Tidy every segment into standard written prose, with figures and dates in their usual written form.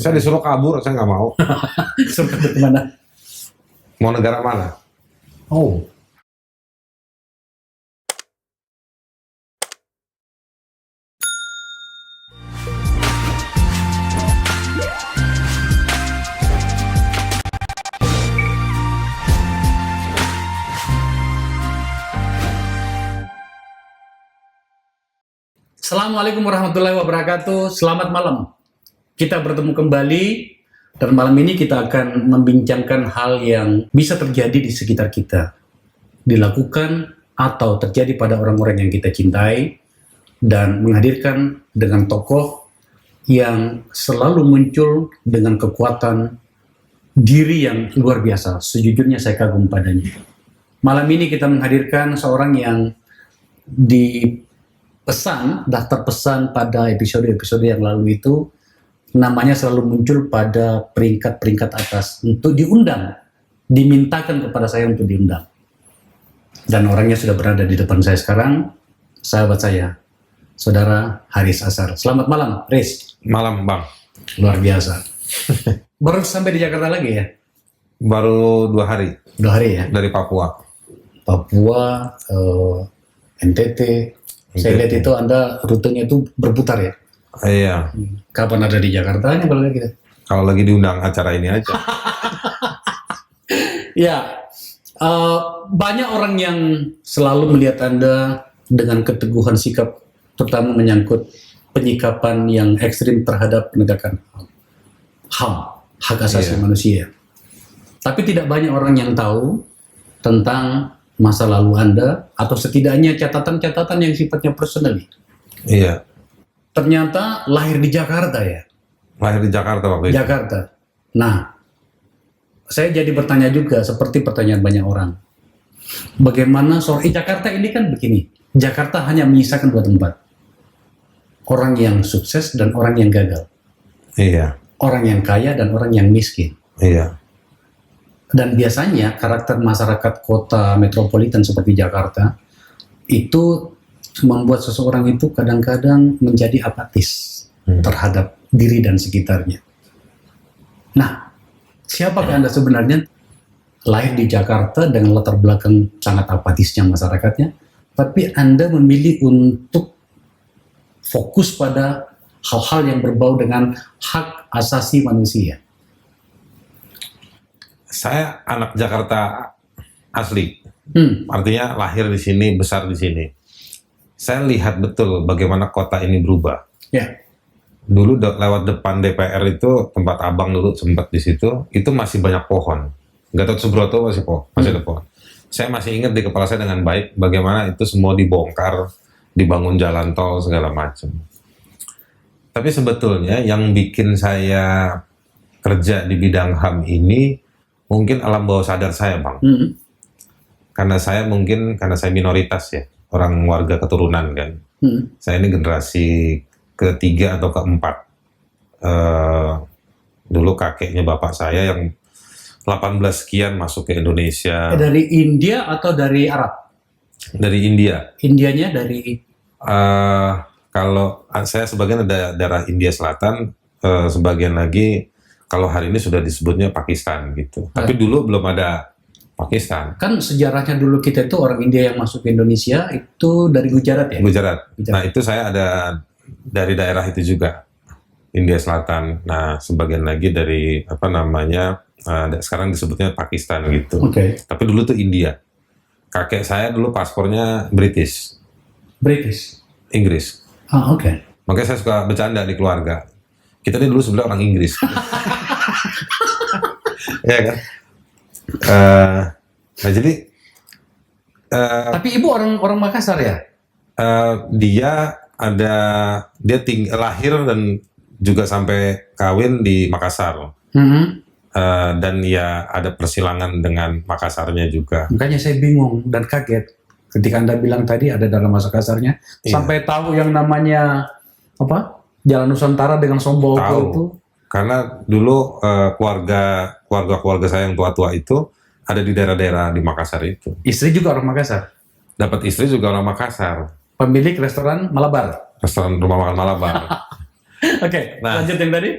Saya disuruh kabur, saya nggak mau. Suruh ke mana? Mau negara mana? Oh, Assalamualaikum warahmatullahi wabarakatuh. Selamat malam. Kita bertemu kembali dan malam ini kita akan membincangkan hal yang bisa terjadi di sekitar kita, dilakukan atau terjadi pada orang-orang yang kita cintai, dan menghadirkan dengan tokoh yang selalu muncul dengan kekuatan diri yang luar biasa. Sejujurnya saya kagum padanya. Malam ini kita menghadirkan seorang yang daftar pesan pada episode-episode yang lalu itu namanya selalu muncul pada peringkat-peringkat atas untuk diundang, dimintakan kepada saya untuk diundang. Dan orangnya sudah berada di depan saya sekarang, sahabat saya, Saudara Haris Azhar. Selamat malam, Haris. Malam, Bang. Luar biasa. Baru sampai di Jakarta lagi ya? Baru 2 hari 2 hari ya? dari Papua. Papua, NTT. Saya lihat itu Anda rutenya itu berputar ya? Iya. Kapan ada di Jakarta nya kalau gitu? Kalau lagi diundang acara ini aja. Ya, banyak orang yang selalu melihat Anda dengan keteguhan sikap, terutama menyangkut penyikapan yang ekstrim terhadap penegakan HAM, hak asasi manusia. Tapi tidak banyak orang yang tahu tentang masa lalu Anda, atau setidaknya catatan-catatan yang sifatnya personal. Iya. Ternyata lahir di Jakarta ya? Lahir di Jakarta waktu itu. Jakarta. Nah, saya jadi bertanya juga, seperti pertanyaan banyak orang. Bagaimana Jakarta ini kan begini, Jakarta hanya menyisakan 2 tempat. Orang yang sukses dan orang yang gagal. Iya. Orang yang kaya dan orang yang miskin. Iya. Dan biasanya karakter masyarakat kota metropolitan seperti Jakarta itu membuat seseorang itu kadang-kadang menjadi apatis terhadap diri dan sekitarnya. Nah, siapakah Anda sebenarnya? Lahir di Jakarta dengan latar belakang sangat apatisnya masyarakatnya, tapi Anda memilih untuk fokus pada hal-hal yang berbau dengan hak asasi manusia. Saya anak Jakarta asli. Artinya lahir di sini, besar di sini. Saya lihat betul bagaimana kota ini berubah. Ya. Dulu lewat depan DPR itu, tempat abang dulu sempat di situ, itu masih banyak pohon. Gatot Subroto masih ada pohon. Saya masih ingat di kepala saya dengan baik bagaimana itu semua dibongkar, dibangun jalan tol segala macam. Tapi sebetulnya yang bikin saya kerja di bidang HAM ini mungkin alam bawah sadar saya, Bang. Karena saya minoritas ya, orang warga keturunan kan. Saya ini generasi ketiga atau keempat. Dulu kakeknya bapak saya yang 18 sekian masuk ke Indonesia. Dari India atau dari Arab? Dari India. Indianya dari? Kalau saya sebagian ada daerah India Selatan, sebagian lagi kalau hari ini sudah disebutnya Pakistan gitu. Tapi dulu belum ada Pakistan. Kan sejarahnya dulu kita itu orang India yang masuk ke Indonesia itu dari Gujarat ya? Gujarat. Nah itu saya ada dari daerah itu juga, India Selatan. Nah sebagian lagi dari sekarang disebutnya Pakistan gitu. Tapi dulu tuh India. Kakek saya dulu paspornya British. Inggris. Makanya saya suka bercanda di keluarga. Kita ini dulu sebenarnya orang Inggris. Ya kan? Nah jadi tapi ibu orang Makassar ya? Dia lahir dan juga sampai kawin di Makassar. Dan ya ada persilangan dengan Makassarnya juga. Makanya saya bingung dan kaget ketika Anda bilang tadi ada dalam bahasa kasarnya. Sampai tahu yang namanya Jalan Nusantara dengan Sombowo itu. Karena dulu keluarga saya yang tua-tua itu ada di daerah-daerah di Makassar itu. Istri juga orang Makassar? Dapat istri juga orang Makassar. Pemilik restoran Malabar? Restoran rumah makan Malabar. Oke, lanjut yang tadi?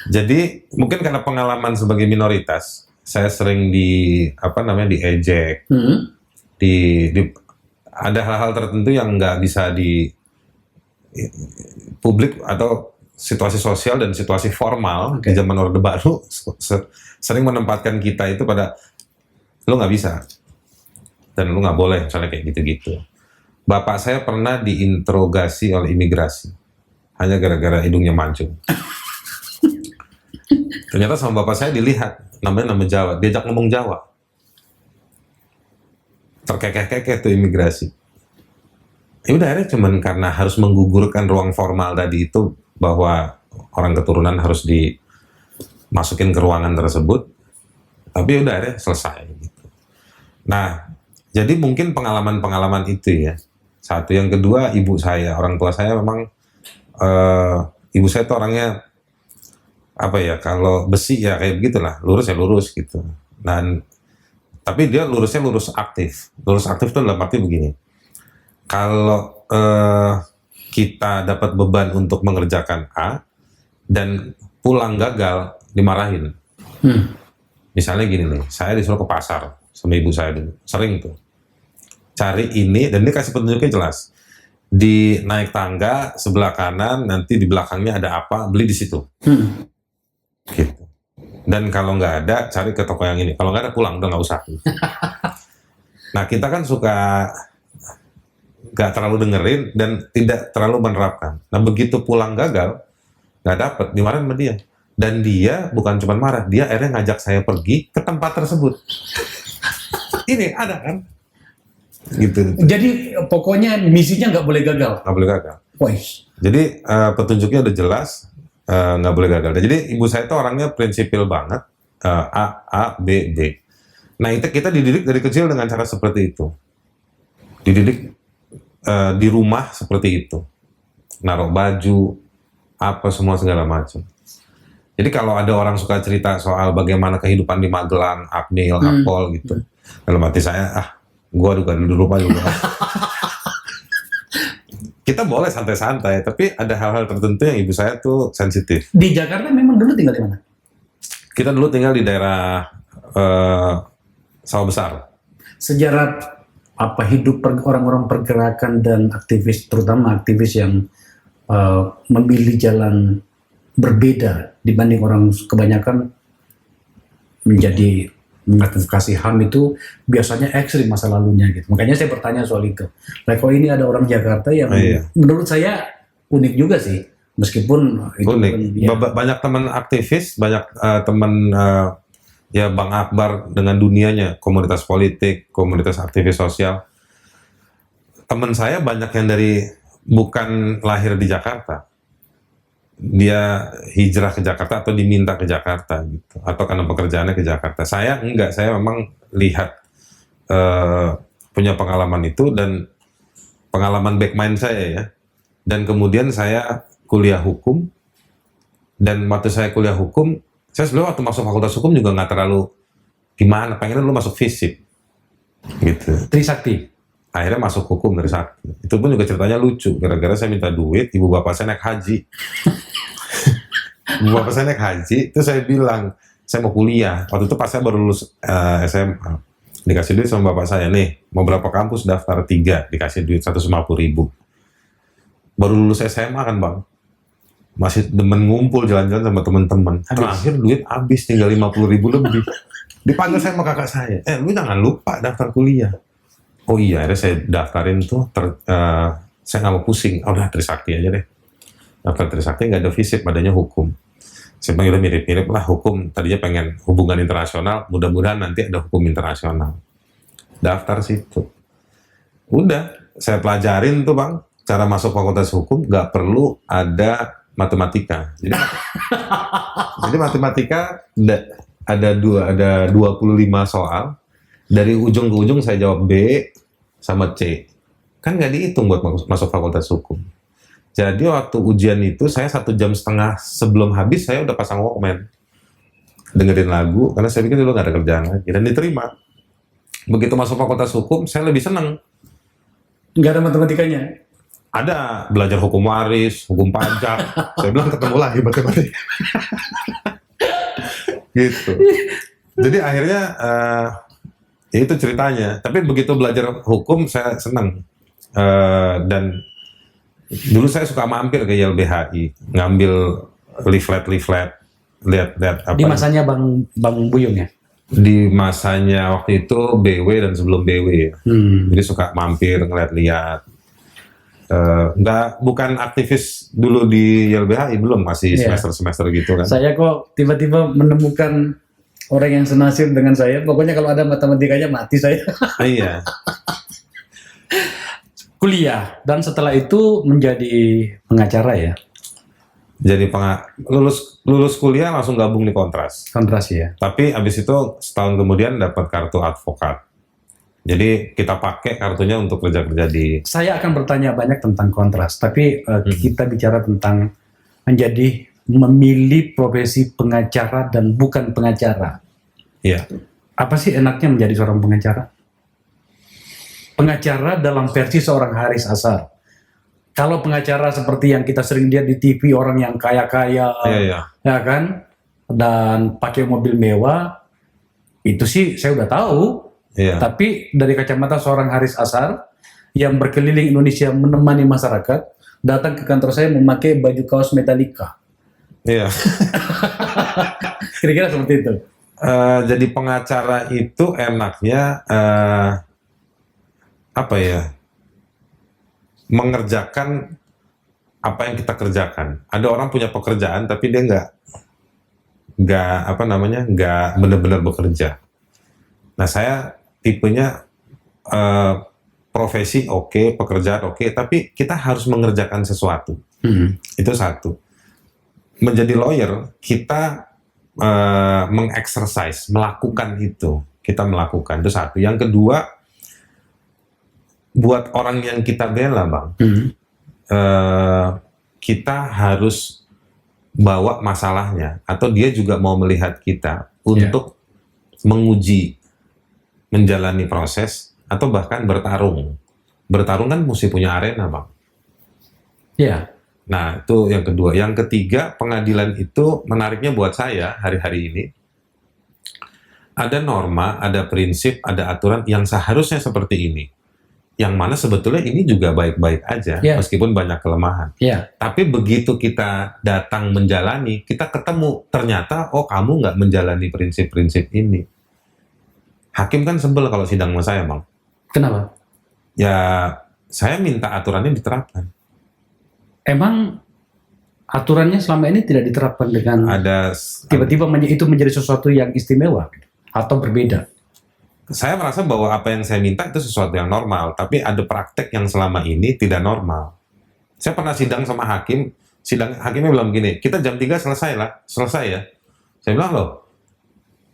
Jadi mungkin karena pengalaman sebagai minoritas, saya sering diejek, di ada hal-hal tertentu yang nggak bisa di publik atau situasi sosial dan situasi formal di zaman Orde Baru sering menempatkan kita itu pada lu nggak bisa dan lu nggak boleh misalnya kayak gitu-gitu. Bapak saya pernah diinterogasi oleh imigrasi hanya gara-gara hidungnya mancung. Ternyata sama bapak saya dilihat nama Jawa, diajak ngomong Jawa. Terkekeh-kekeh tuh imigrasi. Ya udah akhirnya cuman karena harus menggugurkan ruang formal tadi itu bahwa orang keturunan harus dimasukin ke ruangan tersebut, tapi udah akhirnya selesai gitu. Nah, jadi mungkin pengalaman-pengalaman itu ya. Satu, yang kedua ibu saya, orang tua saya memang ibu saya tuh orangnya apa ya, kalau besi ya kayak begitulah, lurus ya lurus gitu. Dan tapi dia lurusnya lurus aktif. Lurus aktif itu dalam arti begini. Kalau kita dapat beban untuk mengerjakan A dan pulang gagal, dimarahin. Misalnya gini nih, saya disuruh ke pasar sama ibu saya dulu, sering tuh. Cari ini, dan dia kasih petunjuknya jelas. Di naik tangga sebelah kanan, nanti di belakangnya ada apa, beli di situ. Gitu. Dan kalau nggak ada, cari ke toko yang ini. Kalau nggak ada, pulang, udah nggak usah. Nah, kita kan suka nggak terlalu dengerin dan tidak terlalu menerapkan. Nah, begitu pulang gagal, nggak dapet, dimarahin sama dia. Dan dia bukan cuma marah, dia akhirnya ngajak saya pergi ke tempat tersebut. Ini ada kan? Gitu. Jadi pokoknya misinya nggak boleh gagal. Nggak boleh gagal. Wih. Jadi petunjuknya udah jelas, nggak boleh gagal. Jadi ibu saya itu orangnya prinsipil banget, A, B, B. Nah, itu kita dididik dari kecil dengan cara seperti itu. Dididik di rumah seperti itu, naruh baju, apa semua segala macam. Jadi kalau ada orang suka cerita soal bagaimana kehidupan di Magelang, Akmil, Akpol gitu, dalam hati saya, gua juga dulu lupa juga. Kita boleh santai-santai, tapi ada hal-hal tertentu yang ibu saya tuh sensitif. Di Jakarta memang dulu tinggal di mana? Kita dulu tinggal di daerah Sawah Besar. Sejarah apa hidup orang-orang pergerakan dan aktivis, terutama aktivis yang memilih jalan berbeda dibanding orang kebanyakan menjadi mengadvokasi HAM itu biasanya ekstrim masa lalunya gitu. Makanya saya bertanya soal itu. Nah, kalau ini ada orang Jakarta yang menurut saya unik juga sih, meskipun itu unik. kan, ya. Banyak teman aktivis, banyak teman ya Bang Akbar dengan dunianya, komunitas politik, komunitas aktivis sosial. Teman saya banyak yang dari bukan lahir di Jakarta. Dia hijrah ke Jakarta atau diminta ke Jakarta gitu, atau karena pekerjaannya ke Jakarta. Saya enggak, saya memang lihat punya pengalaman itu dan pengalaman back mind saya ya. Dan kemudian saya kuliah hukum, dan waktu saya kuliah hukum, saya sebenarnya waktu masuk fakultas hukum juga nggak terlalu gimana, pengennya dulu masuk FISIP gitu. Trisakti. Akhirnya masuk hukum dari Sakti. Itu pun juga ceritanya lucu, gara-gara saya minta duit, ibu bapak saya naik haji. Ibu bapak saya naik haji, terus saya bilang, saya mau kuliah. Waktu itu pas saya baru lulus SMA. Dikasih duit sama bapak saya, nih, mau berapa kampus daftar 3, dikasih duit 150.000. Baru lulus SMA kan bang, masih demen ngumpul jalan-jalan sama teman-teman. Terakhir duit habis, tinggal 50.000 lebih. Dipanggil saya sama kakak saya, lu jangan lupa daftar kuliah. Oh iya, akhirnya saya daftarin tuh, saya nggak mau pusing, udah Trisakti aja deh. Daftar Trisakti nggak ada FISIP, adanya hukum. Saya panggil mirip-mirip lah hukum, tadinya pengen hubungan internasional, mudah-mudahan nanti ada hukum internasional. Daftar situ. Udah, saya pelajarin tuh bang, cara masuk fakultas hukum nggak perlu ada matematika. Jadi matematika ada 25 soal. Dari ujung ke ujung saya jawab B sama C. Kan nggak dihitung buat masuk fakultas hukum. Jadi waktu ujian itu saya 1,5 jam sebelum habis saya udah pasang Walkman. Dengerin lagu, karena saya pikir dulu nggak ada kerjaan lagi. Dan diterima. Begitu masuk fakultas hukum, saya lebih seneng. Nggak ada matematikanya? Ada belajar hukum waris, hukum pajak. Saya bilang ketemu lagi matematika. Gitu. Jadi akhirnya ya itu ceritanya. Tapi begitu belajar hukum saya senang. Dan dulu saya suka mampir ke YLBHI, ngambil leaflet, lihat apa. Di masanya Bang Buyung ya? Di masanya waktu itu BW dan sebelum BW. Jadi suka mampir ngeliat-liat. Bukan aktivis dulu di YLBHI, belum, masih semester-semester gitu kan. Saya kok tiba-tiba menemukan orang yang senasib dengan saya. Pokoknya kalau ada matematikanya mati saya. Iya. Kuliah dan setelah itu menjadi pengacara ya. Jadi lulus kuliah langsung gabung di Kontras. Kontras ya. Tapi abis itu setahun kemudian dapat kartu advokat. Jadi kita pakai kartunya untuk kerja-kerja di. Saya akan bertanya banyak tentang Kontras, tapi kita bicara tentang memilih profesi pengacara dan bukan pengacara. Iya. Apa sih enaknya menjadi seorang pengacara? Pengacara dalam versi seorang Haris Azhar. Kalau pengacara seperti yang kita sering lihat di TV, orang yang kaya-kaya, ya kan, dan pakai mobil mewah, itu sih saya udah tahu. Iya. Tapi dari kacamata seorang Haris Azhar yang berkeliling Indonesia menemani masyarakat, datang ke kantor saya memakai baju kaos Metallica. Iya. Kira-kira seperti itu. Jadi pengacara itu enaknya apa ya? Mengerjakan apa yang kita kerjakan. Ada orang punya pekerjaan tapi dia nggak benar-benar bekerja. Nah, saya tipenya profesi oke, pekerjaan oke, tapi kita harus mengerjakan sesuatu. Itu satu. Menjadi lawyer, kita mengexercise, melakukan itu. Kita melakukan, itu satu. Yang kedua, buat orang yang kita bela, Bang, kita harus bawa masalahnya, atau dia juga mau melihat kita untuk menguji, menjalani proses, atau bahkan bertarung. Bertarung kan mesti punya arena, Bang. Iya. Nah, itu yang kedua. Yang ketiga, pengadilan itu menariknya buat saya hari-hari ini. Ada norma, ada prinsip, ada aturan yang seharusnya seperti ini. Yang mana sebetulnya ini juga baik-baik aja, meskipun banyak kelemahan. Tapi begitu kita datang menjalani, kita ketemu, ternyata, oh kamu nggak menjalani prinsip-prinsip ini. Hakim kan sebel kalau sidang sama saya, Bang. Kenapa? Ya, saya minta aturannya diterapkan. Emang aturannya selama ini tidak diterapkan dengan tiba-tiba itu menjadi sesuatu yang istimewa atau berbeda? Saya merasa bahwa apa yang saya minta itu sesuatu yang normal, tapi ada praktek yang selama ini tidak normal. Saya pernah sidang sama hakim, hakimnya bilang gini, kita jam 3 selesai ya. Saya bilang, loh,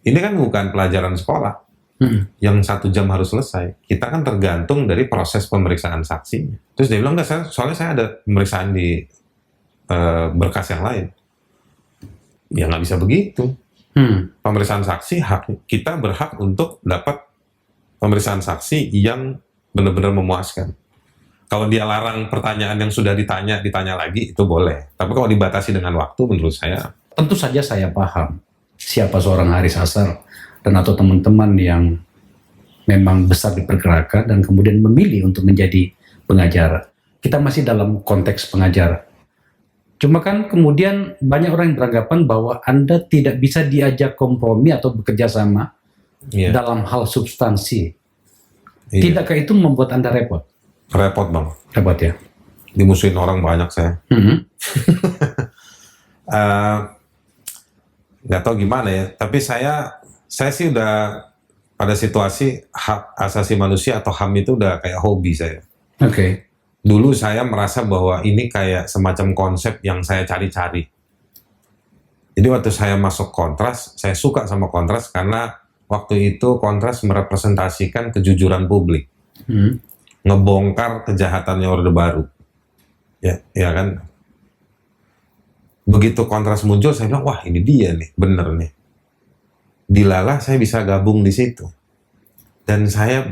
ini kan bukan pelajaran sekolah, yang 1 jam harus selesai. Kita kan tergantung dari proses pemeriksaan saksinya. Terus dia bilang, enggak, soalnya saya ada pemeriksaan di berkas yang lain. Ya nggak bisa begitu. Pemeriksaan saksi, kita berhak untuk dapat pemeriksaan saksi yang benar-benar memuaskan. Kalau dia larang pertanyaan yang sudah ditanya lagi, itu boleh. Tapi kalau dibatasi dengan waktu, menurut saya... Tentu saja saya paham siapa seorang Haris Azhar dan atau teman-teman yang memang besar di pergerakan dan kemudian memilih untuk menjadi pengacara. Kita masih dalam konteks pengacara. Cuma kan kemudian banyak orang yang beranggapan bahwa Anda tidak bisa diajak kompromi atau bekerja sama dalam hal substansi. Tidakkah itu membuat Anda repot? Repot, Bang. Repot ya? Dimusuhin orang banyak saya. Nggak tahu gimana ya, tapi saya sih udah pada situasi hak asasi manusia atau HAM itu udah kayak hobi saya. Oke. Dulu saya merasa bahwa ini kayak semacam konsep yang saya cari-cari. Jadi waktu saya masuk Kontras, saya suka sama Kontras karena waktu itu Kontras merepresentasikan kejujuran publik. Ngebongkar kejahatannya Orde Baru. Ya kan? Begitu Kontras muncul, saya bilang, wah ini dia nih, bener nih. Dilalah saya bisa gabung di situ. Dan saya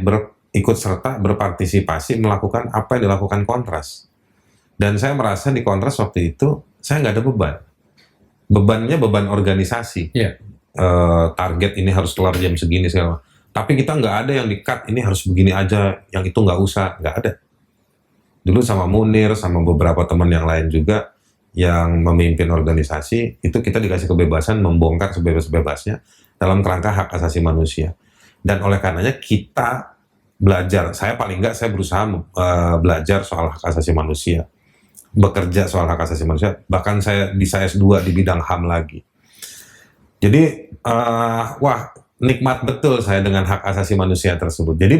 ikut serta berpartisipasi melakukan apa yang dilakukan Kontras. Dan saya merasa di Kontras waktu itu saya nggak ada beban. Bebannya beban organisasi. Iya. Target ini harus kelar jam segini segala. Tapi kita nggak ada yang di-cut, ini harus begini aja, yang itu nggak usah, nggak ada. Dulu sama Munir, sama beberapa teman yang lain juga yang memimpin organisasi, itu kita dikasih kebebasan membongkar sebebas-bebasnya dalam kerangka hak asasi manusia. Dan oleh karenanya kita belajar, saya paling nggak saya berusaha belajar soal hak asasi manusia, bekerja soal hak asasi manusia, bahkan saya bisa S2 di bidang HAM lagi. Jadi, wah, nikmat betul saya dengan hak asasi manusia tersebut. Jadi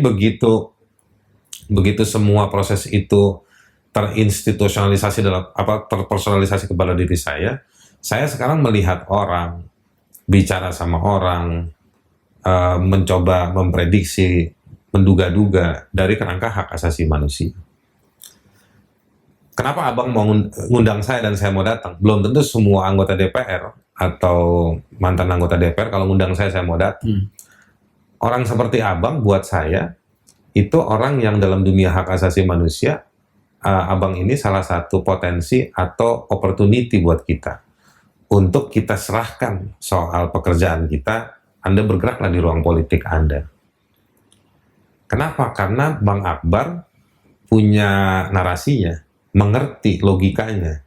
begitu semua proses itu terinstitusionalisasi terpersonalisasi kepada diri saya sekarang melihat orang, bicara sama orang, mencoba memprediksi, menduga-duga dari kerangka hak asasi manusia. Kenapa abang mau ngundang saya dan saya mau datang? Belum tentu semua anggota DPR atau mantan anggota DPR kalau ngundang saya mau datang. Orang seperti abang buat saya itu orang yang dalam dunia hak asasi manusia, abang ini salah satu potensi atau opportunity buat kita untuk kita serahkan soal pekerjaan kita. Anda bergeraklah di ruang politik Anda. Kenapa? Karena Bang Akbar punya narasinya, mengerti logikanya.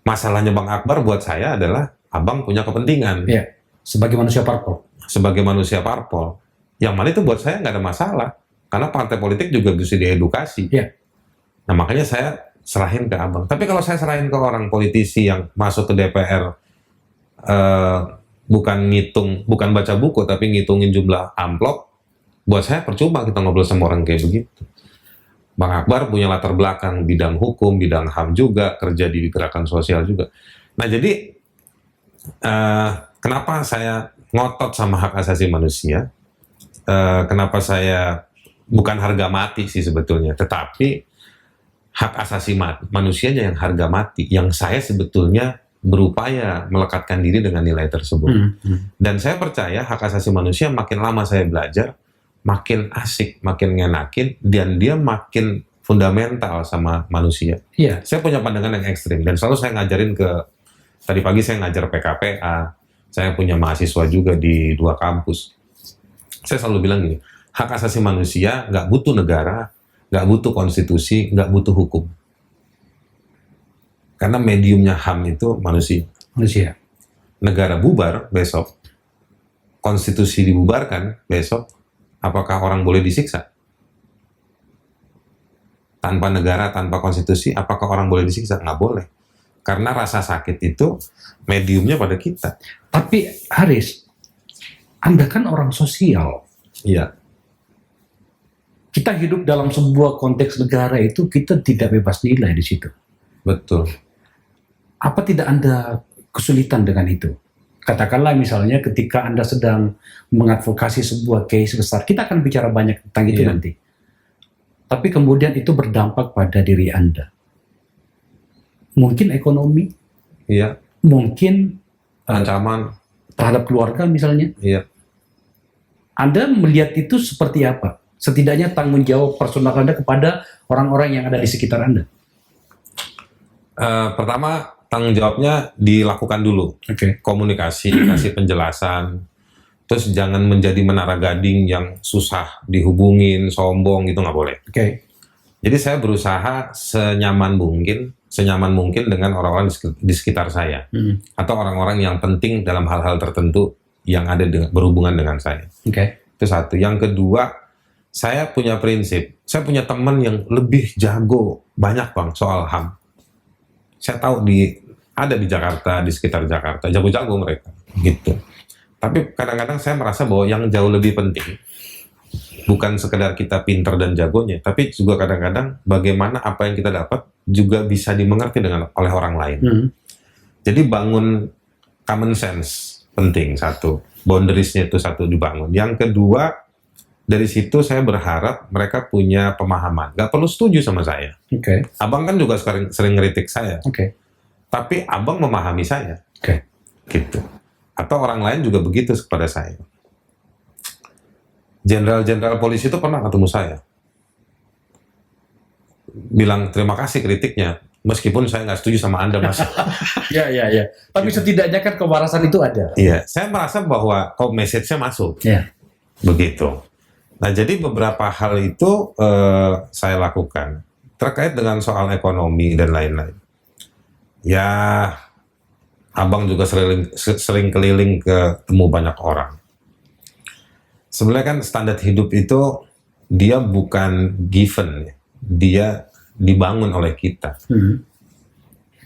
Masalahnya Bang Akbar buat saya adalah abang punya kepentingan. Iya. Sebagai manusia parpol. Sebagai manusia parpol. Yang mana itu buat saya nggak ada masalah. Karena partai politik juga bisa diedukasi. Iya. Nah makanya saya serahin ke abang. Tapi kalau saya serahin ke orang politisi yang masuk ke DPR, bukan baca buku, tapi ngitungin jumlah amplop, buat saya percuma kita ngobrol sama orang kayak begitu. Bang Akbar punya latar belakang bidang hukum, bidang HAM juga, kerja di gerakan sosial juga. Nah jadi, kenapa saya ngotot sama hak asasi manusia? Kenapa saya bukan harga mati sih sebetulnya, tetapi hak asasi manusianya yang harga mati, yang saya sebetulnya berupaya melekatkan diri dengan nilai tersebut. Dan saya percaya hak asasi manusia makin lama saya belajar, makin asik, makin ngenakin, dan dia makin fundamental sama manusia. Iya. Saya punya pandangan yang ekstrim, dan selalu saya ngajarin tadi pagi saya ngajar PKPA, saya punya mahasiswa juga di 2 kampus. Saya selalu bilang gini, hak asasi manusia nggak butuh negara, nggak butuh konstitusi, nggak butuh hukum. Karena mediumnya HAM itu manusia. Manusia. Negara bubar besok, konstitusi dibubarkan besok, apakah orang boleh disiksa? Tanpa negara, tanpa konstitusi, apakah orang boleh disiksa? Nggak boleh. Karena rasa sakit itu mediumnya pada kita. Tapi Haris, Anda kan orang sosial. Iya. Kita hidup dalam sebuah konteks negara itu, kita tidak bebas nilai di situ. Betul. Apa tidak Anda kesulitan dengan itu? Katakanlah misalnya ketika Anda sedang mengadvokasi sebuah case besar, kita akan bicara banyak tentang itu Iya. nanti. Tapi kemudian itu berdampak pada diri Anda. Mungkin ekonomi, Iya. mungkin Ancaman. terhadap keluarga misalnya. Iya. Anda melihat itu seperti apa? Setidaknya tanggung jawab personal Anda kepada orang-orang yang ada di sekitar Anda. Pertama, tanggung jawabnya dilakukan dulu. Oke. Komunikasi, kasih penjelasan. Terus jangan menjadi menara gading yang susah dihubungin, sombong gitu, nggak boleh. Oke. Jadi saya berusaha senyaman mungkin dengan orang-orang di sekitar saya. Atau orang-orang yang penting dalam hal-hal tertentu yang ada berhubungan dengan saya. Oke. Itu satu. Yang kedua, saya punya prinsip. Saya punya teman yang lebih jago, banyak bang, soal HAM. Saya tahu ada di Jakarta, di sekitar Jakarta, jago-jago mereka, gitu. Tapi kadang-kadang saya merasa bahwa yang jauh lebih penting bukan sekedar kita pinter dan jagonya, tapi juga kadang-kadang bagaimana apa yang kita dapat juga bisa dimengerti oleh orang lain. Jadi bangun common sense penting, satu. Boundariesnya itu satu dibangun. Yang kedua, dari situ saya berharap mereka punya pemahaman. Gak perlu setuju sama saya. Oke. Abang kan juga sering ngeritik saya. Oke. Tapi abang memahami saya. Oke. Gitu. Atau orang lain juga begitu kepada saya. Jenderal-jenderal polisi itu pernah ketemu saya. bilang terima kasih kritiknya, meskipun saya nggak setuju sama Anda, Mas. Ya. Tapi setidaknya kan kewarasan itu ada. Iya, saya merasa bahwa message-nya masuk. Ya. Begitu. Nah, jadi beberapa hal itu saya lakukan terkait dengan soal ekonomi dan lain-lain. Ya, abang juga sering keliling ketemu banyak orang. Sebenarnya kan standar hidup itu dia bukan given, dia dibangun oleh kita.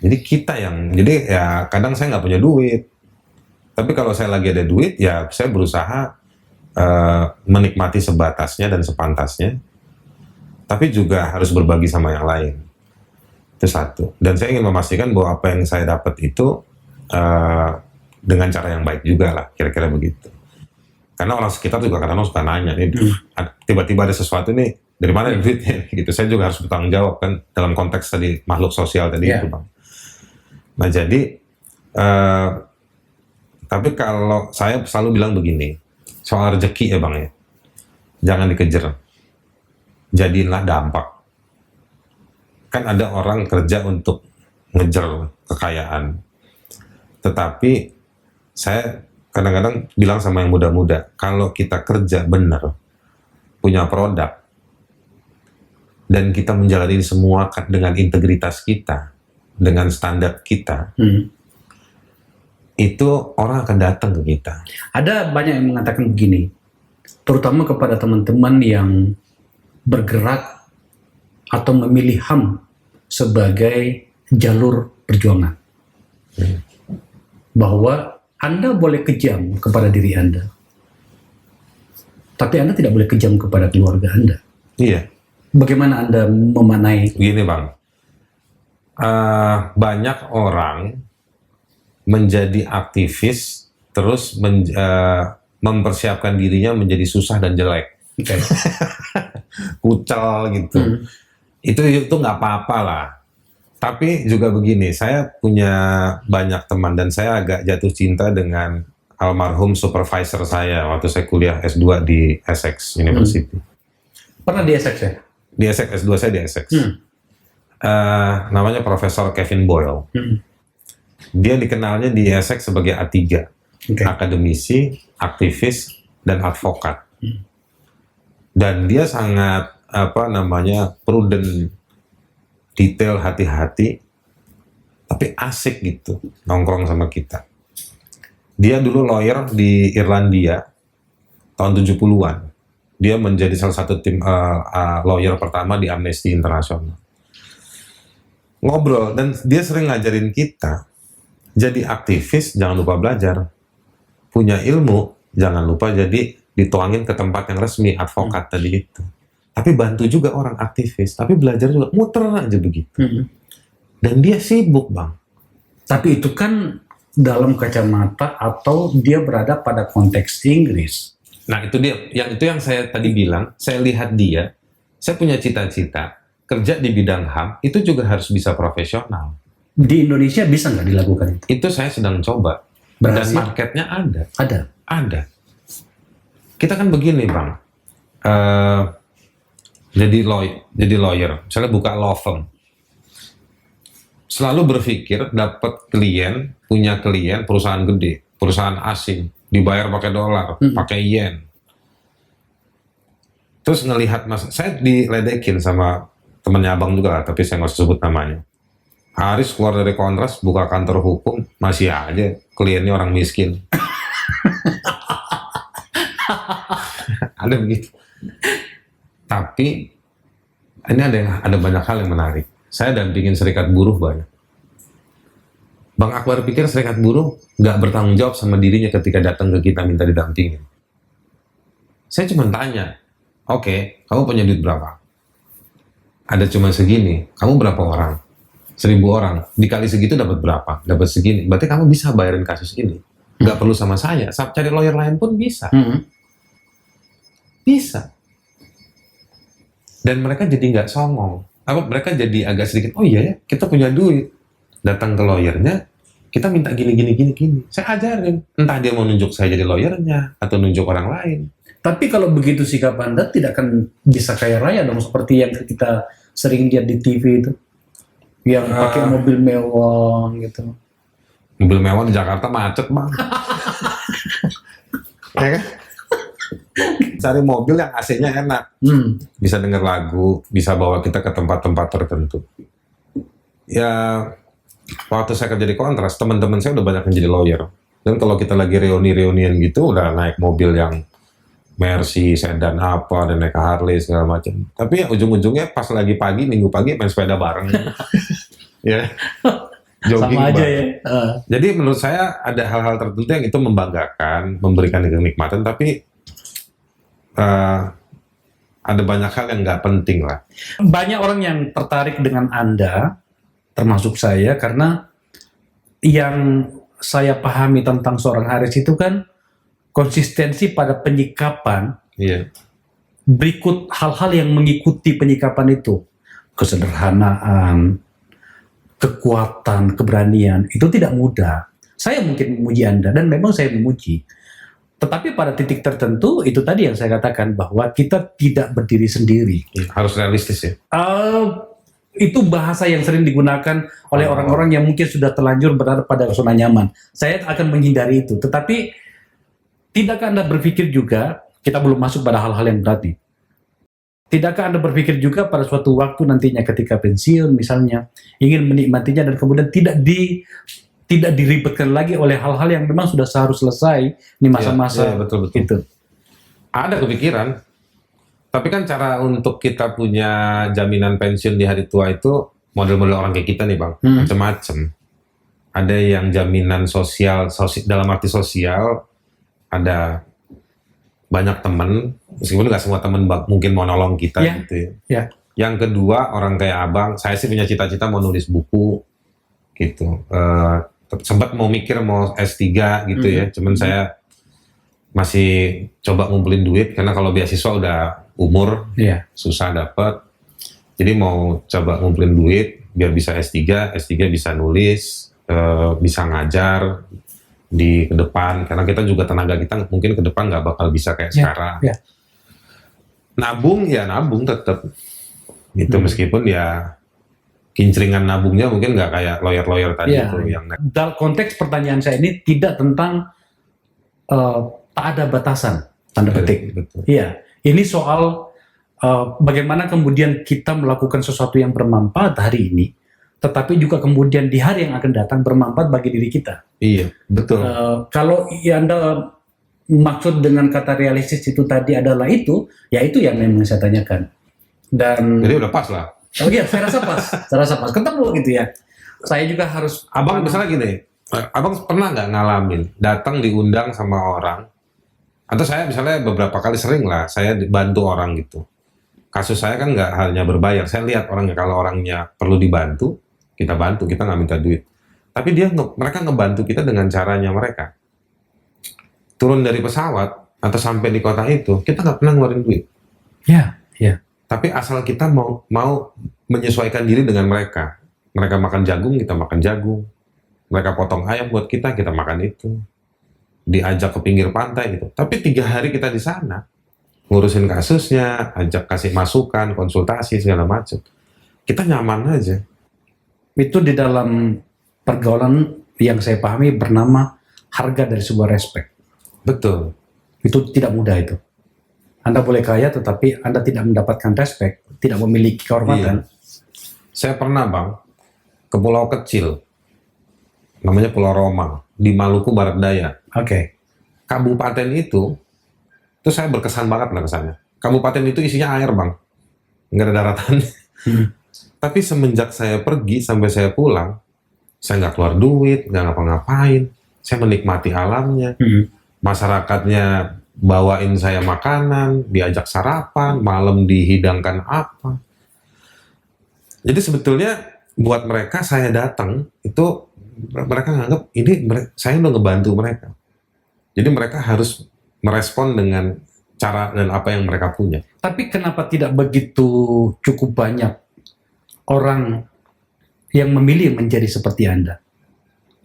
Jadi kita jadi ya kadang saya nggak punya duit. Tapi kalau saya lagi ada duit, ya saya berusaha menikmati sebatasnya dan sepantasnya. Tapi juga harus berbagi sama yang lain. Itu satu. Dan saya ingin memastikan bahwa apa yang saya dapat itu dengan cara yang baik juga lah, kira-kira begitu. Karena orang sekitar juga kadang-kadang suka nanya, nih, tiba-tiba ada sesuatu nih, dari mana duitnya? Gitu. Saya juga harus bertanggung jawab kan dalam konteks tadi makhluk sosial tadi itu, Bang. Nah jadi, tapi kalau saya selalu bilang begini, soal rezeki ya Bang ya, jangan dikejar, jadilah dampak. Kan ada orang kerja untuk ngejar kekayaan, tetapi saya kadang-kadang bilang sama yang muda-muda, kalau kita kerja benar, punya produk, dan kita menjalani semua dengan integritas kita, dengan standar kita, itu orang akan datang ke kita. Ada banyak yang mengatakan begini, terutama kepada teman-teman yang bergerak atau memilih HAM sebagai jalur perjuangan. Bahwa Anda boleh kejam kepada diri Anda, tapi Anda tidak boleh kejam kepada keluarga Anda. Iya. Bagaimana Anda memanai? Gini Bang, banyak orang menjadi aktivis terus mempersiapkan dirinya menjadi susah dan jelek, kucel gitu. Itu nggak apa-apa lah. Tapi juga begini, saya punya banyak teman dan saya agak jatuh cinta dengan almarhum supervisor saya waktu saya kuliah S2 di Essex University. Pernah di Essex ya? Di Essex, S2 saya di Essex. Namanya Profesor Kevin Boyle. Dia dikenalnya di Essex sebagai A3, akademisi, aktivis, dan advokat. Dan dia sangat prudent, detail, hati-hati, tapi asik gitu nongkrong sama kita. Dia dulu lawyer di Irlandia tahun 70-an. Dia menjadi salah satu tim lawyer pertama di Amnesty International. Ngobrol, dan dia sering ngajarin kita, jadi aktivis jangan lupa belajar. Punya ilmu, jangan lupa jadi dituangin ke tempat yang resmi, advokat tadi itu. Tapi bantu juga orang aktivis, tapi belajar juga, muter aja begitu. Dan dia sibuk Bang. Tapi itu kan dalam kacamata atau dia berada pada konteks Inggris. Nah itu dia, yang saya tadi bilang, saya lihat dia, saya punya cita-cita, kerja di bidang HAM, itu juga harus bisa profesional. Di Indonesia bisa nggak dilakukan itu? Itu saya sedang coba. Berhasil? Dan marketnya ada. Ada. Kita kan begini Bang, jadi lawyer, misalnya buka law firm, selalu berpikir dapat klien, punya klien, perusahaan gede, perusahaan asing, dibayar pakai dolar, pakai yen. Terus ngelihat saya diledekin sama temennya abang juga lah, tapi saya nggak usah sebut namanya. Haris keluar dari Kontras, buka kantor hukum, masih aja kliennya orang miskin. Ada begitu. Tapi ini ada banyak hal yang menarik. Saya dampingin serikat buruh banyak. Bang Akbar pikir serikat buruh nggak bertanggung jawab sama dirinya ketika datang ke kita minta didampingin. Saya cuma tanya, oke, kamu punya duit berapa? Ada cuma segini, kamu berapa orang? 1.000 orang, dikali segitu dapat berapa? Dapat segini, berarti kamu bisa bayarin kasus ini. Nggak perlu sama saya, cari lawyer lain pun bisa. Bisa. Dan mereka jadi nggak songong. Mereka jadi agak sedikit, oh iya ya, kita punya duit. Datang ke lawyernya, kita minta gini. Saya ajarin. Entah dia mau nunjuk saya jadi lawyernya, atau nunjuk orang lain. Tapi kalau begitu sikap Anda tidak akan bisa kaya raya dong, seperti yang kita sering lihat di TV itu, yang pakai mobil mewah gitu. Mobil mewah di Jakarta macet bang. Ya kan? Cari mobil yang AC-nya enak, bisa denger lagu, bisa bawa kita ke tempat-tempat tertentu. Ya, waktu saya kerja di Kontras, teman-teman saya udah banyak yang jadi lawyer. Dan kalau kita lagi reuni-reunian gitu, udah naik mobil yang Mercy, sedan apa, dan naik Harley segala macam. Tapi ya ujung-ujungnya pas lagi pagi, minggu pagi main sepeda bareng. Ya, jogging Sama aja bareng. ya. Jadi menurut saya ada hal-hal tertentu yang itu membanggakan, memberikan kenikmatan, tapi ada banyak hal yang nggak penting lah. Banyak orang yang tertarik dengan Anda, termasuk saya, karena yang saya pahami tentang seorang Haris itu kan konsistensi pada penyikapan. Iya. Berikut hal-hal yang mengikuti penyikapan itu, kesederhanaan, kekuatan, keberanian, itu tidak mudah. Saya mungkin memuji Anda, dan memang saya memuji. Tetapi pada titik tertentu, itu tadi yang saya katakan, bahwa kita tidak berdiri sendiri. Harus realistis ya. Itu bahasa yang sering digunakan oleh orang-orang yang mungkin sudah terlanjur berada pada zona nyaman. Saya akan menghindari itu. Tetapi, tidakkah Anda berpikir juga, kita belum masuk pada hal-hal yang berarti. Tidakkah Anda berpikir juga pada suatu waktu nantinya ketika pensiun misalnya, ingin menikmatinya dan kemudian tidak diribetkan lagi oleh hal-hal yang memang sudah seharusnya selesai di masa-masa betul. itu. Ada kepikiran, tapi kan cara untuk kita punya jaminan pensiun di hari tua itu model-model orang kayak kita nih bang, macam-macam. Ada yang jaminan sosial dalam arti sosial, ada banyak teman, meskipun nggak semua teman mungkin mau nolong kita gitu ya. Yeah. Yang kedua orang kayak abang, saya sih punya cita-cita mau nulis buku gitu. Sempat mau mikir mau S3 gitu ya, cuman saya masih coba ngumpulin duit karena kalau beasiswa udah umur susah dapat. Jadi mau coba ngumpulin duit biar bisa S3 bisa nulis, bisa ngajar di ke depan karena kita juga tenaga kita mungkin ke depan nggak bakal bisa kayak sekarang. Nabung tetap gitu meskipun ya kincringan nabungnya mungkin nggak kayak lawyer tadi itu yang dalam konteks pertanyaan saya ini tidak tentang tak ada batasan tanda petik. Iya, ini soal bagaimana kemudian kita melakukan sesuatu yang bermanfaat hari ini, tetapi juga kemudian di hari yang akan datang bermanfaat bagi diri kita. Iya, betul. Kalau Anda maksud dengan kata realistis itu tadi adalah itu, ya itu yang memang saya tanyakan. Dan jadi udah pas lah. Oh iya, saya rasa pas, ketemu gitu ya. Saya juga harus. Abang misalnya gini, abang pernah nggak ngalamin datang diundang sama orang, atau saya misalnya beberapa kali sering lah, saya dibantu orang gitu. Kasus saya kan nggak hanya berbayar, saya lihat orangnya kalau orangnya perlu dibantu, kita bantu, kita nggak minta duit. Tapi mereka ngebantu kita dengan caranya mereka. Turun dari pesawat atau sampai di kota itu, kita nggak pernah ngeluarin duit. Ya. Tapi asal kita mau menyesuaikan diri dengan mereka. Mereka makan jagung, kita makan jagung. Mereka potong ayam buat kita makan itu. Diajak ke pinggir pantai gitu. Tapi 3 hari kita di sana, ngurusin kasusnya, ajak kasih masukan, konsultasi segala macam. Kita nyaman aja. Itu di dalam pergaulan yang saya pahami bernama harga dari sebuah respect. Betul. Itu tidak mudah itu. Anda boleh kaya tetapi Anda tidak mendapatkan respect, tidak memiliki kehormatan. Iya. Saya pernah bang ke pulau kecil, namanya Pulau Romang di Maluku Barat Daya. Oke. Kabupaten itu saya berkesan banget lah kesannya. Kabupaten itu isinya air bang, nggak ada daratan. Tapi semenjak saya pergi sampai saya pulang, saya nggak keluar duit, nggak ngapa-ngapain. Saya menikmati alamnya, masyarakatnya bawain saya makanan, diajak sarapan, malam dihidangkan apa. Jadi sebetulnya buat mereka saya datang itu mereka nganggap ini saya udah ngebantu mereka. Jadi mereka harus merespon dengan cara dan apa yang mereka punya. Tapi kenapa tidak begitu cukup banyak orang yang memilih menjadi seperti Anda?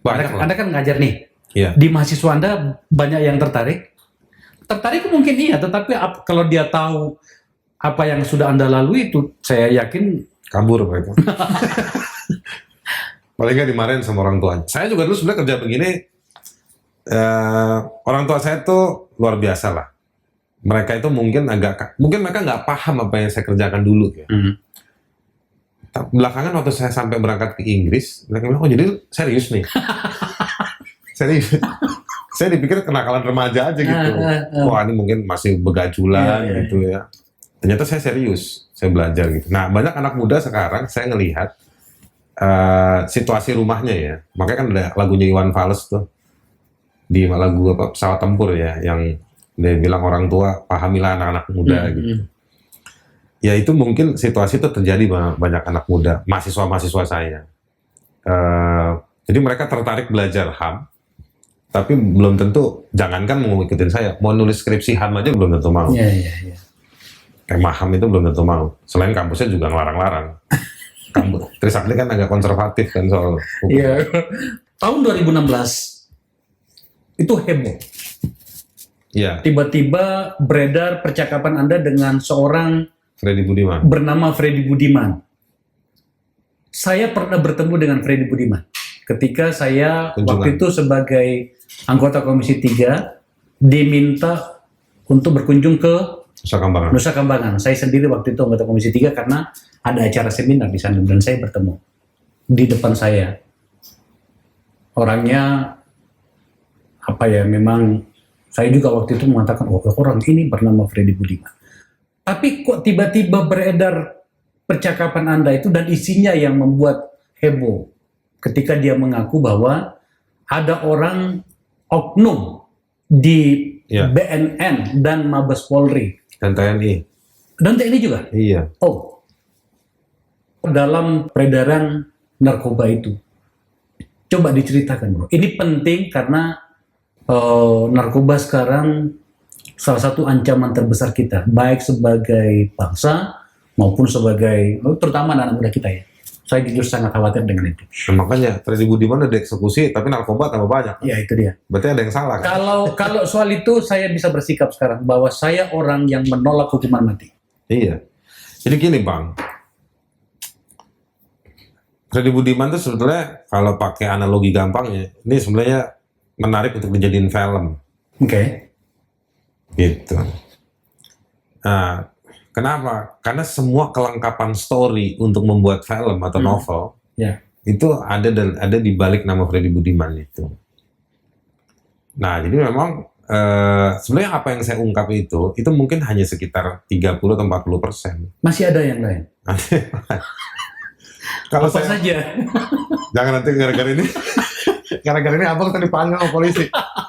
Anda kan ngajar nih. Iya. Di mahasiswa Anda banyak yang tertarik? Tertarik mungkin iya, tetapi kalau dia tahu apa yang sudah Anda lalui itu, saya yakin kabur mereka. Paling nggak dimarahin sama orang tuanya. Saya juga dulu sebenarnya kerja begini, orang tua saya tuh luar biasa lah. Mereka itu mungkin mereka nggak paham apa yang saya kerjakan dulu ya. Belakangan waktu saya sampai berangkat ke Inggris, mereka bilang, oh jadi serius nih. Serius. Saya dipikir kenakalan remaja aja gitu. Wah ini mungkin masih begajulan gitu ya. Ternyata saya serius, saya belajar gitu. Nah banyak anak muda sekarang saya ngelihat situasi rumahnya ya. Makanya kan ada lagunya Iwan Fals tuh. Di lagu apa, Pesawat Tempur ya, yang dia bilang orang tua pahamilah anak-anak muda gitu. Ya itu mungkin situasi itu terjadi banyak anak muda, mahasiswa-mahasiswa saya. Jadi mereka tertarik belajar HAM, tapi belum tentu, jangankan mau ngikutin saya, mau nulis skripsi HAM aja belum tentu mau. Kayak HAM itu belum tentu mau. Selain kampusnya juga ngelarang-larang. Trisakti kan agak konservatif kan soal hukum. Iya. Tahun 2016 itu heboh. Iya. Tiba-tiba beredar percakapan Anda dengan seorang Freddy Budiman. bernama Freddy Budiman. Saya pernah bertemu dengan Freddy Budiman ketika saya waktu itu sebagai anggota Komisi 3 diminta untuk berkunjung ke Nusa Kambangan. Saya sendiri waktu itu anggota Komisi 3 karena ada acara seminar di sana dan saya bertemu. Di depan saya orangnya apa ya, memang saya juga waktu itu mengatakan, oh orang ini bernama Freddy Budiman. Tapi kok tiba-tiba beredar percakapan Anda itu dan isinya yang membuat heboh ketika dia mengaku bahwa ada orang oknum di BNN dan Mabes Polri. Dan TNI. Dan TNI juga? Iya. Oh. Dalam peredaran narkoba itu. Coba diceritakan bro. Ini penting karena narkoba sekarang salah satu ancaman terbesar kita. Baik sebagai bangsa maupun sebagai, terutama anak muda kita ya. Saya jujur sangat khawatir dengan itu. Nah, makanya Freddy Budiman udah dieksekusi, tapi narkoba tambah banyak. Ya itu dia. Berarti ada yang salah kan? Kalau soal itu saya bisa bersikap sekarang bahwa saya orang yang menolak hukuman mati. Iya. Jadi gini Bang, Freddy Budiman itu sebetulnya kalau pakai analogi gampangnya, ini sebenarnya menarik untuk dijadiin film. Oke. Gitu. Nah, kenapa? Karena semua kelengkapan story untuk membuat film atau novel itu ada di balik nama Freddy Budiman itu. Nah, jadi memang sebenarnya apa yang saya ungkap itu mungkin hanya sekitar 30 atau 40%. Masih ada yang lain? Kalau apa saya, saja? Jangan nanti gara-gara ini abang tadi dipanggil sama polisi.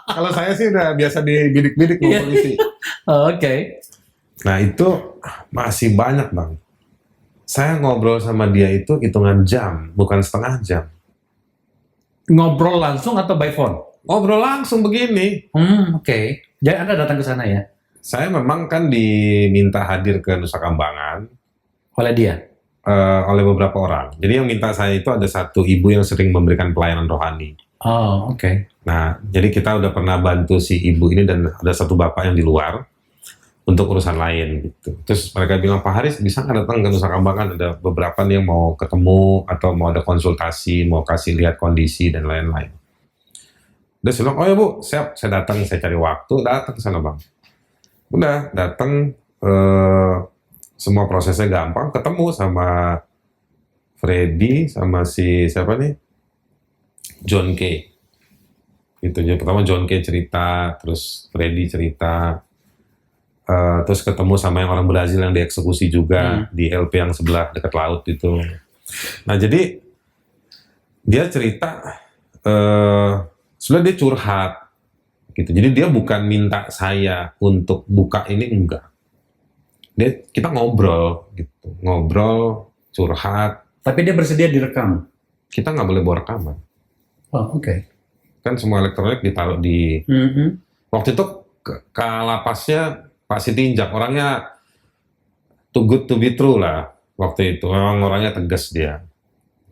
Kalau saya sih udah biasa dibidik-bidik sama polisi. Oke. Nah itu masih banyak Bang. Saya ngobrol sama dia itu hitungan jam, bukan setengah jam. Ngobrol langsung atau by phone? Ngobrol langsung begini. Oke. Jadi Anda datang ke sana ya? Saya memang kan diminta hadir ke Nusa Kambangan. Oleh dia? Oleh beberapa orang. Jadi yang minta saya itu ada satu ibu yang sering memberikan pelayanan rohani. Oh, oke. Nah, jadi kita udah pernah bantu si ibu ini dan ada satu bapak yang di luar untuk urusan lain gitu. Terus mereka bilang, Pak Haris bisa nggak datang ke Nusa Kambangan? Ada beberapa nih yang mau ketemu atau mau ada konsultasi, mau kasih lihat kondisi dan lain-lain. Udah saya bilang, oh ya Bu, siap, saya datang, saya cari waktu, datang ke sana Bang. Udah, datang, semua prosesnya gampang, ketemu sama Freddy, sama si siapa nih? John K. Gitu, jadi pertama John K cerita, terus Freddy cerita, terus ketemu sama yang orang Brazil yang dieksekusi juga di LP yang sebelah dekat laut itu. Nah jadi dia cerita, sebenarnya dia curhat, gitu. Jadi dia bukan minta saya untuk buka ini, enggak. Kita ngobrol, gitu, ngobrol, curhat. Tapi dia bersedia direkam. Kita nggak boleh bawa rekaman. Oh, oke. Kan semua elektronik ditaruh di. Waktu itu kalapasnya Pak Sitinjak, orangnya too good to be true lah waktu itu. Memang orangnya tegas dia,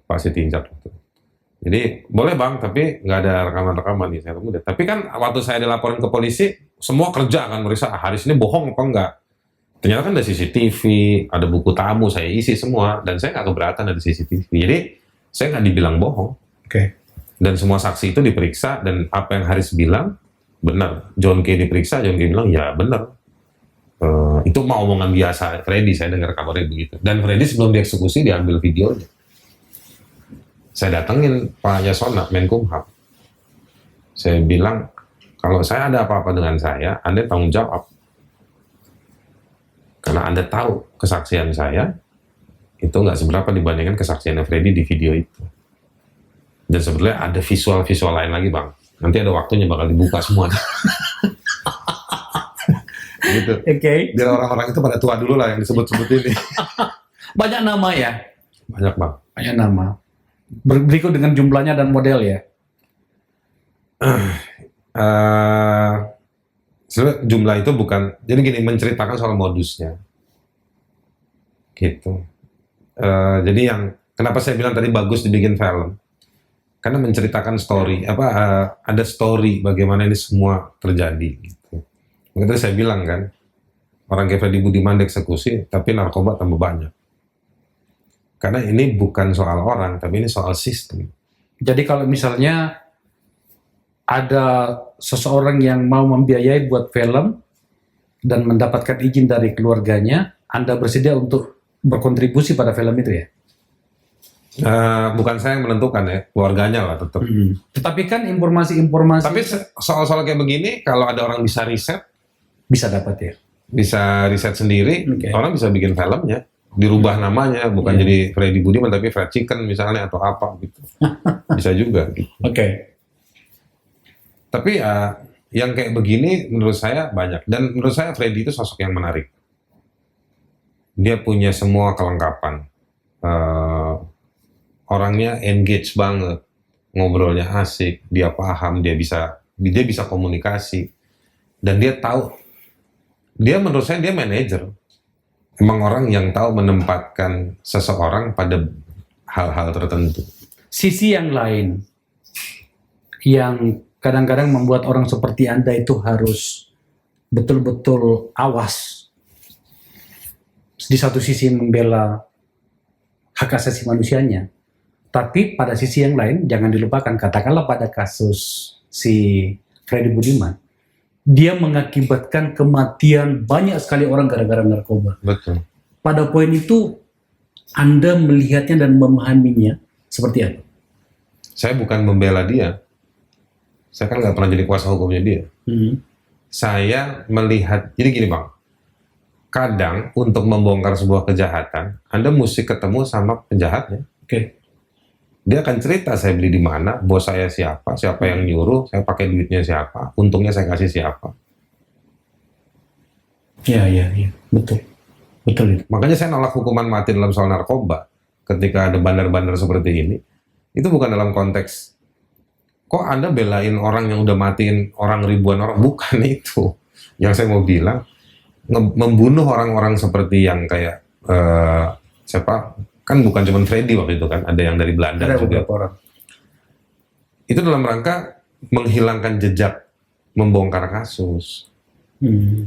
Pak Sitinjak. Jadi boleh Bang, tapi nggak ada rekaman-rekaman nih. Saya tunggu deh. Tapi kan waktu saya dilaporin ke polisi, semua kerja kan meriksa Haris ini bohong apa enggak. Ternyata kan ada CCTV, ada buku tamu, saya isi semua, dan saya nggak keberatan ada CCTV. Jadi saya nggak dibilang bohong. Oke. Dan semua saksi itu diperiksa, dan apa yang Haris bilang benar. John K diperiksa, John K bilang ya benar. Itu mau omongan biasa Freddy, saya dengar kabarnya begitu. Dan Freddy sebelum dieksekusi diambil videonya. Saya datengin Pak Yasona, Menkumham. Saya bilang, kalau saya ada apa-apa dengan saya, Anda tanggung jawab. Karena Anda tahu kesaksian saya, itu nggak seberapa dibandingkan kesaksiannya Freddy di video itu. Dan sebetulnya ada visual-visual lain lagi, Bang. Nanti ada waktunya bakal dibuka semua. Gitu. Oke. Biar orang-orang itu pada tua dulu lah yang disebut-sebut ini. Banyak nama ya? Banyak, Bang. Banyak nama. Berikut dengan jumlahnya dan model ya? Sebenarnya jumlah itu bukan, jadi gini, menceritakan soal modusnya. Gitu. Jadi yang, kenapa saya bilang tadi bagus dibikin film? Karena menceritakan story, ada story bagaimana ini semua terjadi. Gitu. Makanya tadi saya bilang kan, orang kayak Freddy Budiman dieksekusi, tapi narkoba tambah banyak. Karena ini bukan soal orang, tapi ini soal sistem. Jadi kalau misalnya ada seseorang yang mau membiayai buat film dan mendapatkan izin dari keluarganya, Anda bersedia untuk berkontribusi pada film itu ya? Bukan saya yang menentukan ya, keluarganya lah tetap. Tetapi kan informasi-informasi Tapi soal-soal kayak begini, kalau ada orang bisa riset, bisa dapat ya? bisa riset sendiri, Oke. orang bisa bikin filmnya, dirubah namanya, bukan Iya. jadi Freddy Budiman tapi Fried Chicken misalnya atau apa gitu. Bisa juga gitu. Oke. Tapi yang kayak begini menurut saya banyak, dan menurut saya Freddy itu sosok yang menarik. Dia punya semua kelengkapan. Orangnya engage banget, ngobrolnya asik, dia paham, dia bisa komunikasi, dan dia tahu. Dia menurut saya dia manajer. Emang orang yang tahu menempatkan seseorang pada hal-hal tertentu. Sisi yang lain yang kadang-kadang membuat orang seperti Anda itu harus betul-betul awas. Di satu sisi membela hak asasi manusianya, tapi pada sisi yang lain jangan dilupakan, katakanlah pada kasus si Freddy Budiman, dia mengakibatkan kematian banyak sekali orang gara-gara narkoba. Betul. Pada poin itu Anda melihatnya dan memahaminya seperti apa? Saya bukan membela dia. Saya kan nggak pernah jadi kuasa hukumnya dia. Saya melihat, jadi gini Bang, kadang untuk membongkar sebuah kejahatan, Anda mesti ketemu sama penjahatnya. Oke. Dia akan cerita, saya beli di mana, bos saya siapa yang nyuruh, saya pakai duitnya siapa, untungnya saya kasih siapa. Iya, betul. Betul itu. Makanya saya nolak hukuman mati dalam soal narkoba. Ketika ada bandar-bandar seperti ini, itu bukan dalam konteks, kok Anda belain orang yang udah matiin orang ribuan orang, bukan itu. Yang saya mau bilang, membunuh orang-orang seperti yang kayak, siapa, kan bukan cuma Freddy waktu itu kan, ada yang dari Belanda Ada juga. beberapa orang. Itu dalam rangka menghilangkan jejak, membongkar kasus.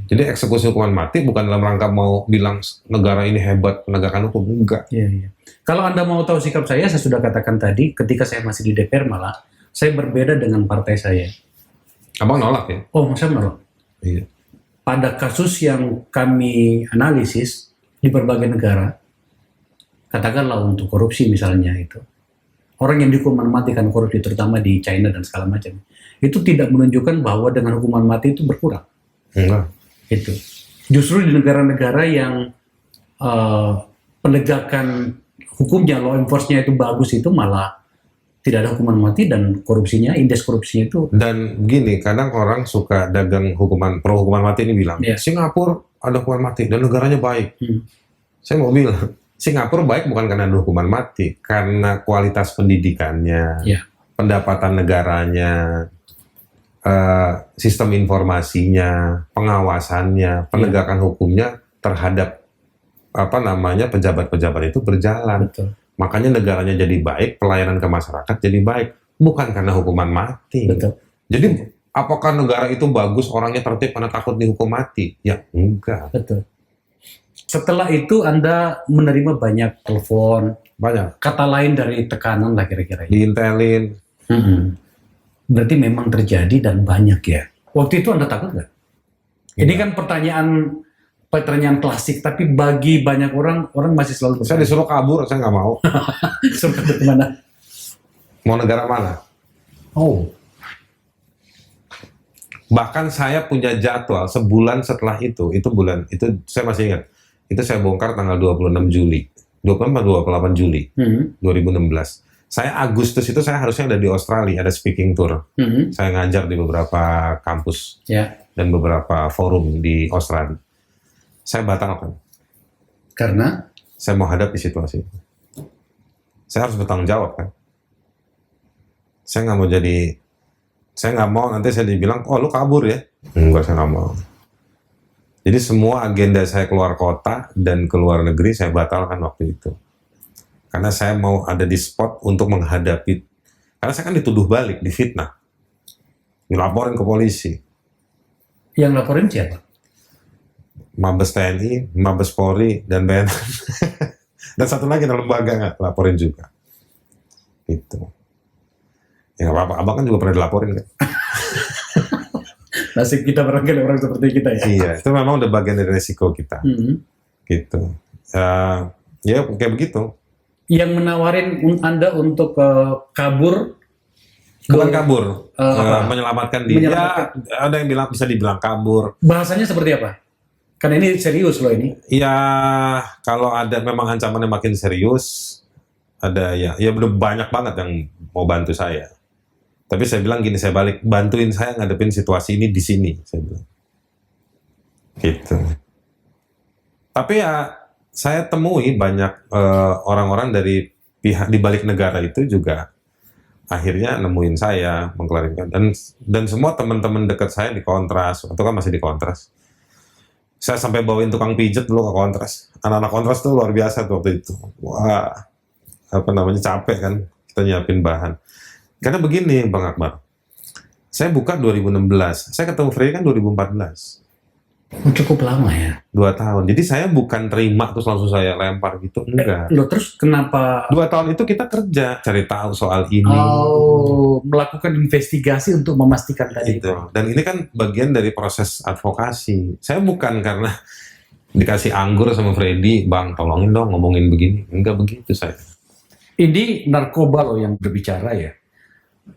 Jadi eksekusi hukuman mati bukan dalam rangka mau bilang negara ini hebat penegakan hukum, enggak. Iya. Kalau Anda mau tahu sikap saya sudah katakan tadi, ketika saya masih di DPR malah, saya berbeda dengan partai saya. Abang nolak ya? Oh, saya menolak. Iya. Pada kasus yang kami analisis di berbagai negara, katakanlah untuk korupsi misalnya itu, orang yang dihukuman mati karena korupsi terutama di China dan segala macam, itu tidak menunjukkan bahwa dengan hukuman mati itu berkurang. Enggak. Itu justru di negara-negara yang penegakan hukumnya, law enforcement itu bagus, itu malah tidak ada hukuman mati dan korupsinya, indeks korupsinya itu. Dan gini, kadang orang suka dagang pro hukuman mati ini bilang, Iya. Singapura ada hukuman mati dan negaranya baik. Saya mau bilang, Singapura baik bukan karena ada hukuman mati, karena kualitas pendidikannya, Iya. pendapatan negaranya, sistem informasinya, pengawasannya, penegakan hukumnya terhadap pejabat-pejabat itu berjalan. Betul. Makanya negaranya jadi baik, pelayanan ke masyarakat jadi baik, bukan karena hukuman mati. Betul. Jadi apakah negara itu bagus, orangnya tertib karena takut dihukum mati? Ya enggak. Betul. Setelah itu Anda menerima banyak telepon, Banyak. kata lain dari tekanan lah kira-kira. Diintelin. Mm-mm. Berarti memang terjadi dan banyak ya. Waktu itu Anda takut nggak? Ini kan pertanyaan klasik, tapi bagi banyak orang masih selalu Saya disuruh kabur, saya nggak mau. Suruh ke kemana? Mau negara mana? Oh, Bahkan saya punya jadwal sebulan setelah itu saya masih ingat. Itu saya bongkar tanggal 26 Juli. 28 Juli 2016. Saya Agustus itu saya harusnya ada di Australia, ada speaking tour. Saya ngajar di beberapa kampus ya, dan beberapa forum di Australia. Saya batalkan. karena Saya mau hadapi situasi itu. Saya harus bertanggung jawab kan. Saya nggak mau nanti saya dibilang, oh lu kabur ya. Enggak, saya nggak mau. Jadi semua agenda saya keluar kota dan keluar negeri saya batalkan waktu itu. Karena saya mau ada di spot untuk menghadapi. Karena saya kan dituduh balik, difitnah. Dilaporin ke polisi. yang laporin siapa? Mabes TNI, Mabes Polri, dan BNN. Dan satu lagi ada lembaga nggak laporin juga. Gitu. Ya nggak apa-apa, abang kan juga pernah dilaporin kan. Nasib kita barangkali orang seperti kita ya. Iya, itu memang udah bagian dari resiko kita. Gitu. Ya kayak begitu. Yang menawarin Anda untuk kabur, Bukan kabur, apa? menyelamatkan diri. Menyelamatkan. Ya, ada yang bilang bisa dibilang kabur. bahasanya seperti apa? Karena ini serius loh ini. Ya kalau ada memang ancamannya makin serius, ada ya udah banyak banget yang mau bantu saya. Tapi saya bilang gini, saya balik, bantuin saya ngadepin situasi ini di sini, saya bilang. Gitu. Tapi ya saya temui banyak orang-orang dari pihak di balik negara itu juga akhirnya nemuin saya, mengklarifikasi, dan semua teman-teman dekat saya di Kontras, atau kan masih di Kontras. Saya sampai bawain tukang pijet dulu ke Kontras. Anak-anak Kontras tuh luar biasa tuh waktu itu. Wah, apa namanya, capek kan kita nyiapin bahan. Karena begini Bang Akbar, saya buka 2016, saya ketemu Freddy kan 2014. Cukup lama ya. 2 tahun. Jadi saya bukan terima terus langsung saya lempar gitu, enggak. Loh, terus kenapa 2 tahun itu kita kerja, cari tahu soal ini. melakukan investigasi untuk memastikan tadi? Gitu. Dan ini kan bagian dari proses advokasi. Saya bukan karena dikasih anggur sama Freddy, Bang tolongin dong ngomongin begini. Enggak begitu saya. Ini narkoba loh yang berbicara ya.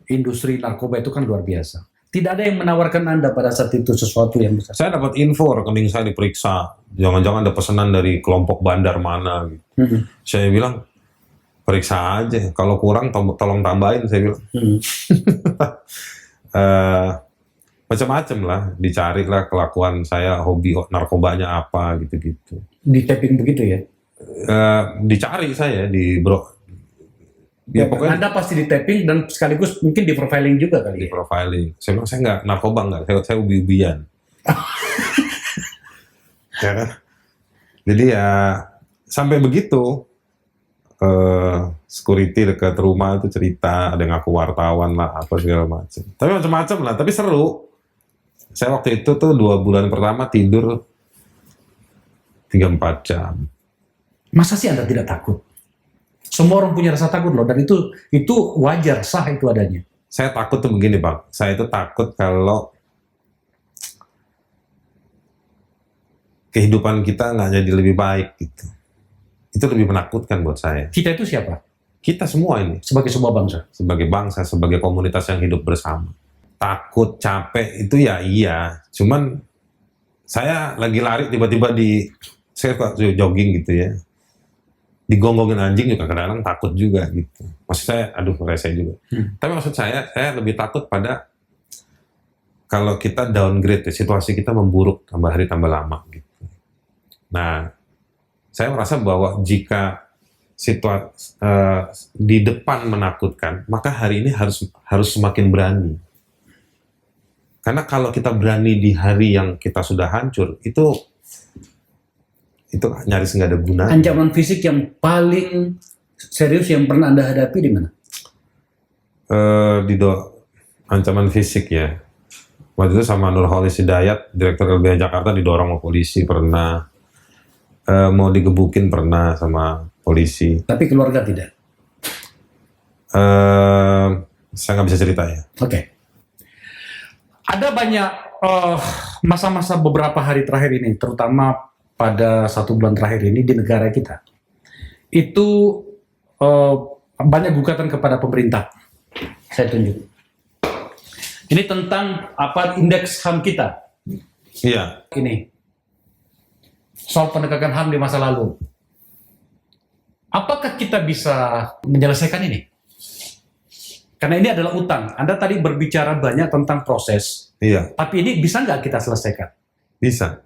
Industri narkoba itu kan luar biasa. Tidak ada yang menawarkan Anda pada saat itu sesuatu yang besar. Saya dapat info rekening saya diperiksa. Jangan-jangan ada pesanan dari kelompok bandar mana gitu. Saya bilang, periksa aja. Kalau kurang tolong tambahin, saya bilang. Macam-macam lah, dicari lah kelakuan saya, hobi narkobanya apa gitu-gitu. Di tapping begitu ya? Dicari saya di Ya, pokoknya Anda pasti di tapping dan sekaligus mungkin di profiling juga kali di ya? profiling. Saya bilang saya nggak narkoba, nggak, saya ubi-ubian. Ya kan? Jadi ya sampai begitu security dekat rumah itu cerita, ada yang ngaku wartawan lah, apa segala macam. Tapi macam-macam lah, tapi seru. Saya waktu itu tuh 2 bulan pertama tidur 3-4 jam. Masa sih Anda tidak takut? Semua orang punya rasa takut loh, dan itu wajar, sah itu adanya. Saya takut tuh begini Bang, saya itu takut kalau kehidupan kita nggak jadi lebih baik gitu. Itu lebih menakutkan buat saya. Kita itu siapa? Kita semua ini. Sebagai sebuah bangsa. Sebagai bangsa, sebagai komunitas yang hidup bersama. Takut, capek, itu ya iya. Cuman saya lagi lari tiba-tiba saya jogging gitu ya. Digonggongin anjing juga kadang-kadang takut juga gitu. Maksud saya, aduh rese juga. Tapi maksud saya lebih takut pada kalau kita downgrade, situasi kita memburuk tambah hari tambah lama gitu. Nah, saya merasa bahwa jika situasi di depan menakutkan, maka hari ini harus semakin berani. Karena kalau kita berani di hari yang kita sudah hancur, itu nyaris nggak ada gunanya. Ancaman fisik yang paling serius yang pernah Anda hadapi di mana? Ancaman fisik ya. Waktu itu sama Nurholis Hidayat, Direktur LBH Jakarta, didorong sama polisi pernah. mau digebukin pernah sama polisi. Tapi keluarga tidak. Saya nggak bisa cerita ya. Oke. Ada banyak masa-masa beberapa hari terakhir ini, terutama pada 1 bulan terakhir ini di negara kita, itu banyak gugatan kepada pemerintah. Saya tunjuk. Ini tentang apa indeks HAM kita. Iya. Ini soal penegakan HAM di masa lalu. Apakah kita bisa menyelesaikan ini? Karena ini adalah utang. Anda tadi berbicara banyak tentang proses. Iya. Tapi ini bisa nggak kita selesaikan? Bisa.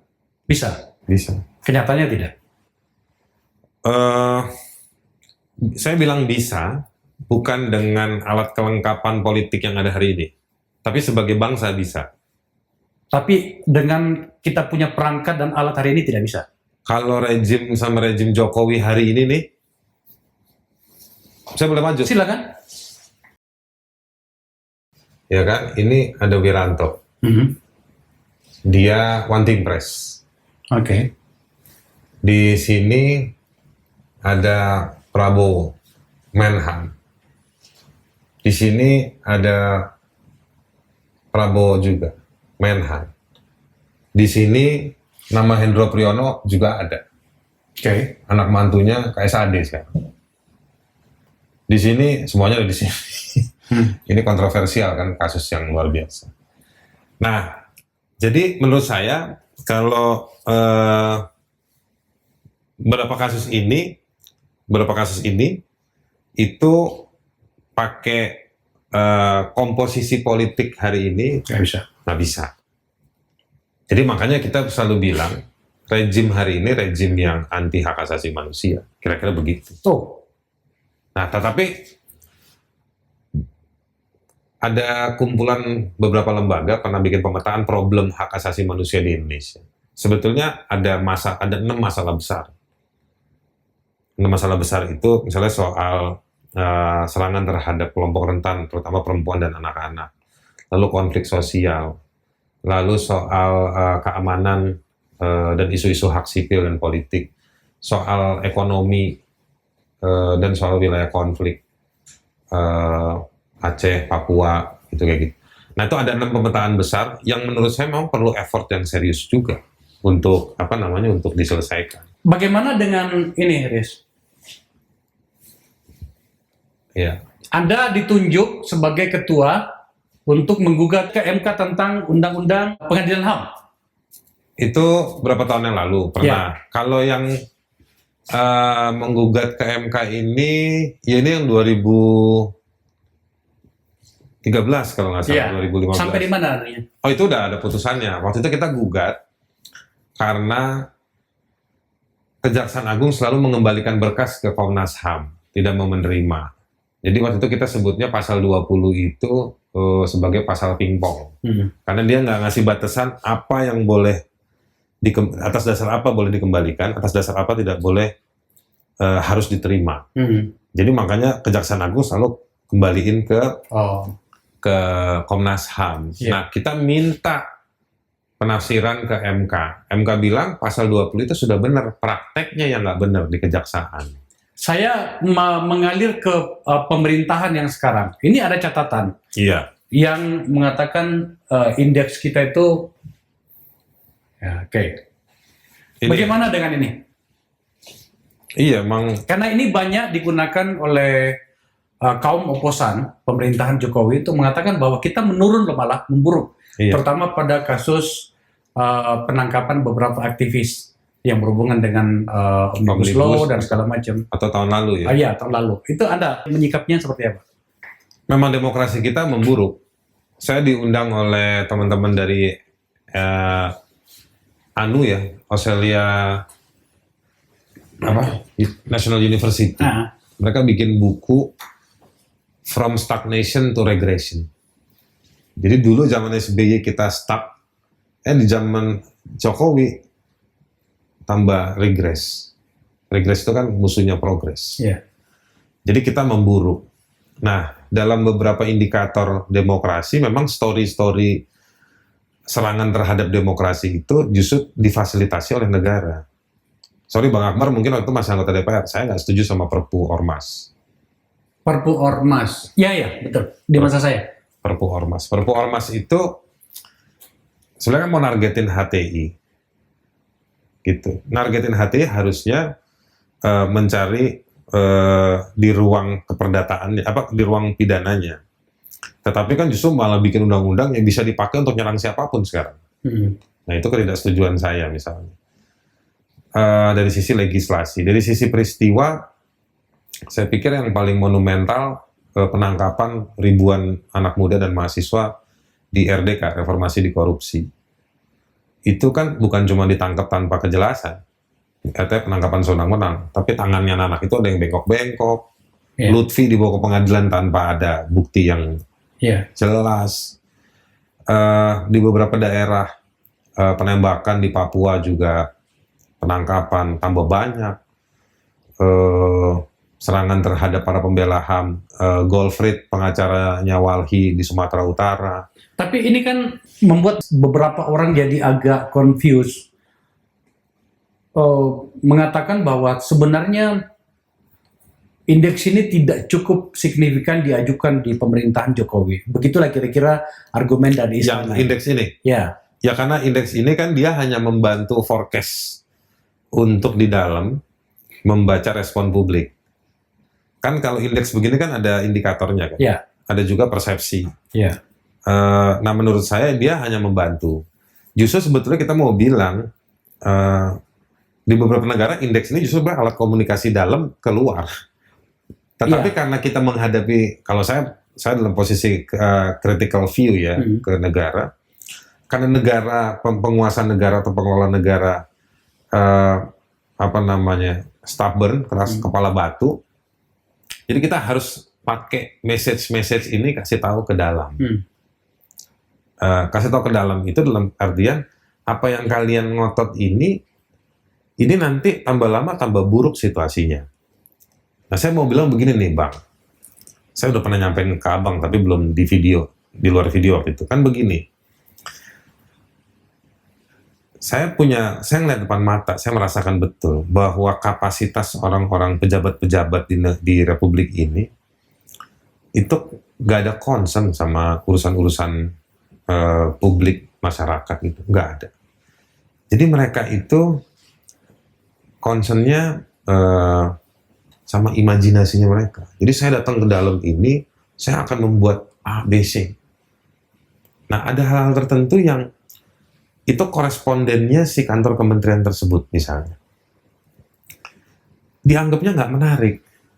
Bisa. Bisa. Kenyataannya tidak. Saya bilang bisa, bukan dengan alat kelengkapan politik yang ada hari ini. Tapi sebagai bangsa bisa. Tapi dengan kita punya perangkat dan alat hari ini tidak bisa. Kalau rejim sama rejim Jokowi hari ini nih, saya boleh maju. Silakan. Ya kan, ini ada Wiranto. Dia One Team Press. Oke. Di sini ada Prabowo, Menhan. Di sini ada Prabowo juga, Menhan. Di sini nama Hendro Priyono juga ada. Oke. Anak mantunya KSAD sekarang. Di sini semuanya ada di sini. Ini kontroversial kan, kasus yang luar biasa. Nah, jadi menurut saya kalau beberapa kasus ini itu pakai komposisi politik hari ini Nggak bisa. nggak bisa. Jadi makanya kita selalu bilang rejim hari ini rejim yang anti hak asasi manusia. Kira-kira begitu. Tuh. Nah, tetapi ada kumpulan beberapa lembaga pernah bikin pemetaan problem hak asasi manusia di Indonesia. Sebetulnya ada 6 masalah besar. 6 masalah besar itu misalnya soal serangan terhadap kelompok rentan, terutama perempuan dan anak-anak. Lalu konflik sosial. Lalu soal keamanan dan isu-isu hak sipil dan politik. Soal ekonomi dan soal wilayah konflik. Aceh, Papua, gitu kayak gitu. Nah, itu ada 6 pemetaan besar yang menurut saya memang perlu effort yang serius juga untuk untuk diselesaikan. Bagaimana dengan ini, Riz? Iya. Anda ditunjuk sebagai ketua untuk menggugat ke MK tentang Undang-Undang Pengadilan HAM. Itu berapa tahun yang lalu pernah. Kalau yang menggugat ke MK ini, ya ini yang 2013 kalau nggak salah, 2015. Sampai di mana artinya? Oh, itu udah ada putusannya. Waktu itu kita gugat karena Kejaksaan Agung selalu mengembalikan berkas ke Komnas HAM, tidak mau menerima. Jadi waktu itu kita sebutnya pasal 20 itu sebagai pasal pingpong. Karena dia nggak ngasih batasan apa yang boleh, atas dasar apa boleh dikembalikan, atas dasar apa tidak boleh harus diterima. Jadi makanya Kejaksaan Agung selalu kembaliin ke Komnas HAM. Nah, kita minta penafsiran ke MK. MK bilang pasal 20 itu sudah benar, prakteknya yang nggak benar di kejaksaan. Saya mengalir ke pemerintahan yang sekarang. Ini ada catatan. Iya. Yang mengatakan indeks kita itu, ya, oke. Bagaimana dengan ini? Iya, emang. Karena ini banyak digunakan oleh kaum oposan pemerintahan Jokowi itu mengatakan bahwa kita menurun malah memburuk. Iya. Terutama pada kasus penangkapan beberapa aktivis yang berhubungan dengan Omnibus Law dan segala macam. Atau tahun lalu ya? Iya, tahun lalu. Itu Anda menyikapnya seperti apa? Memang demokrasi kita memburuk. Saya diundang oleh teman-teman dari Australia National University. Mereka bikin buku From Stagnation to Regression. Jadi dulu zaman SBY kita stuck, di zaman Jokowi tambah regress. Regress itu kan musuhnya progres. Yeah. Jadi kita memburuk. Nah, dalam beberapa indikator demokrasi, memang story-story serangan terhadap demokrasi itu justru difasilitasi oleh negara. sorry Bang Akbar mungkin waktu itu masih anggota DPR, saya nggak setuju sama Perpu Ormas. Perpu Ormas. Ya, betul. Di masa saya. Perpu Ormas. Perpu Ormas itu sebenarnya mau nargetin HTI. Gitu. Nargetin HTI harusnya mencari di ruang keperdataannya, di ruang pidananya. Tetapi kan justru malah bikin undang-undang yang bisa dipakai untuk nyerang siapapun sekarang. Nah itu ketidaksetujuan saya misalnya. Dari sisi legislasi, dari sisi peristiwa, saya pikir yang paling monumental penangkapan ribuan anak muda dan mahasiswa di RDK, Reformasi di Korupsi. Itu kan bukan cuma ditangkap tanpa kejelasan, artinya penangkapan sewenang-wenang, tapi tangannya anak itu ada yang bengkok-bengkok. Lutfi dibawa ke pengadilan tanpa ada bukti yang jelas. Di beberapa daerah penembakan di Papua juga penangkapan tambah banyak. Serangan terhadap para pembela HAM, Goldfried pengacaranya Walhi di Sumatera Utara. Tapi ini kan membuat beberapa orang jadi agak confused. Mengatakan bahwa sebenarnya indeks ini tidak cukup signifikan diajukan di pemerintahan Jokowi. Begitulah kira-kira argumen dari Yang indeks ini? Ya. Ya karena indeks ini kan dia hanya membantu forecast untuk di dalam membaca respon publik. Kan kalau indeks begini kan ada indikatornya kan? Ya. Ada juga persepsi. Ya. Nah menurut saya dia hanya membantu. Justru sebetulnya kita mau bilang di beberapa negara indeks ini justru alat komunikasi dalam keluar. Tetapi karena kita menghadapi, kalau saya dalam posisi critical view ya ke negara, karena negara penguasa negara atau pengelola negara stubborn, keras kepala batu, jadi kita harus pakai message ini kasih tahu ke dalam. Kasih tahu ke dalam itu dalam artian apa yang kalian ngotot ini nanti tambah lama tambah buruk situasinya. Nah saya mau bilang begini nih Bang, saya udah pernah nyampein ke Abang tapi belum di video, di luar video waktu itu. Kan begini, saya ngeliat depan mata, saya merasakan betul bahwa kapasitas orang-orang pejabat-pejabat di Republik ini itu gak ada concern sama urusan-urusan publik masyarakat itu, gak ada. Jadi mereka itu concernnya sama imajinasinya mereka. Jadi saya datang ke dalam ini, saya akan membuat A, B, C. Nah ada hal-hal tertentu yang itu korespondennya si kantor kementerian tersebut misalnya. Dianggapnya nggak menarik.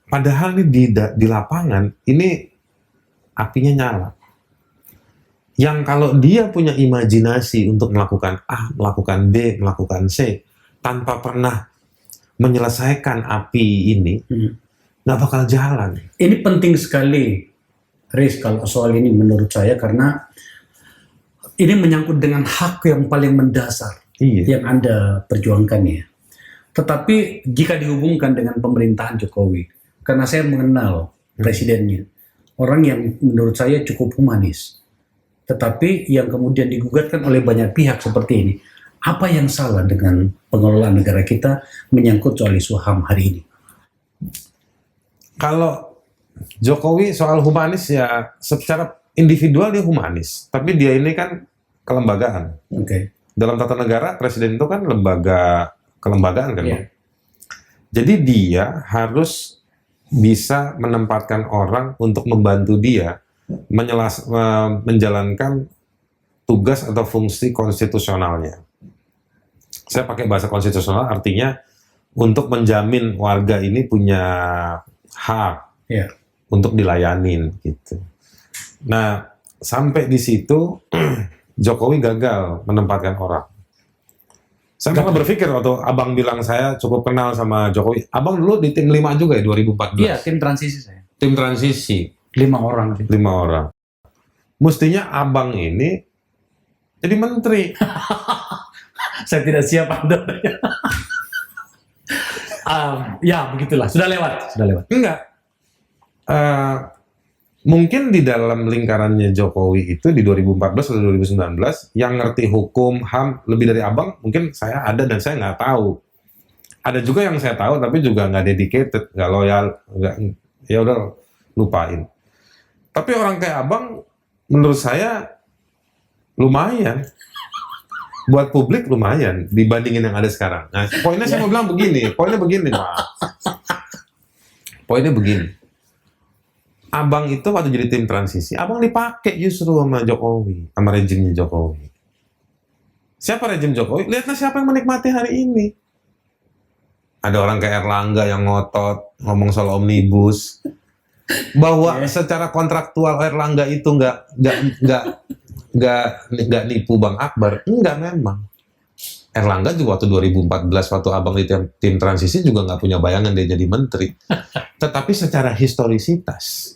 Padahal ini di lapangan, ini apinya nyala. Yang kalau dia punya imajinasi untuk melakukan A, melakukan B, melakukan C, tanpa pernah menyelesaikan api ini, nggak bakal jalan. Ini penting sekali, Riz, kalau soal ini menurut saya, karena ini menyangkut dengan hak yang paling mendasar yang Anda perjuangkan ya. Tetapi jika dihubungkan dengan pemerintahan Jokowi, karena saya mengenal presidennya, orang yang menurut saya cukup humanis, tetapi yang kemudian digugatkan oleh banyak pihak seperti ini. Apa yang salah dengan pengelolaan negara kita menyangkut soal isu HAM hari ini? Kalau Jokowi soal humanis ya secara individual dia humanis, tapi dia ini kan kelembagaan. Dalam tata negara presiden itu kan lembaga kelembagaan kan. Jadi dia harus bisa menempatkan orang untuk membantu dia menjalankan tugas atau fungsi konstitusionalnya. Saya pakai bahasa konstitusional artinya untuk menjamin warga ini punya hak untuk dilayanin gitu. Nah, sampai di situ Jokowi gagal menempatkan orang. Saya pernah berpikir waktu Abang bilang saya cukup kenal sama Jokowi. Abang dulu di tim 5 juga ya 2014. Iya, tim transisi saya. Tim transisi. 5 orang. 5 orang. Mestinya Abang ini jadi menteri. Saya tidak siap Anda. Ya, begitulah. Sudah lewat. Enggak. Mungkin di dalam lingkarannya Jokowi itu di 2014 atau 2019 yang ngerti hukum HAM lebih dari Abang, mungkin saya ada dan saya nggak tahu. Ada juga yang saya tahu tapi juga nggak dedicated, nggak loyal, nggak, ya udah lupain. Tapi orang kayak abang, menurut saya lumayan. Buat publik lumayan dibandingin yang ada sekarang. Nah, poinnya saya mau bilang begini, poinnya begini, Pak. Poinnya begini. Abang itu waktu jadi tim transisi, abang dipakai justru sama Jokowi, sama rejimnya Jokowi. Siapa rejim Jokowi? Lihatlah siapa yang menikmati hari ini. Ada orang kayak Erlangga yang ngotot ngomong soal omnibus, bahwa secara kontraktual Erlangga itu nggak nipu Bang Akbar, enggak memang. Erlangga juga waktu 2014 waktu abang di tim transisi juga nggak punya bayangan dia jadi menteri. Tetapi secara historisitas,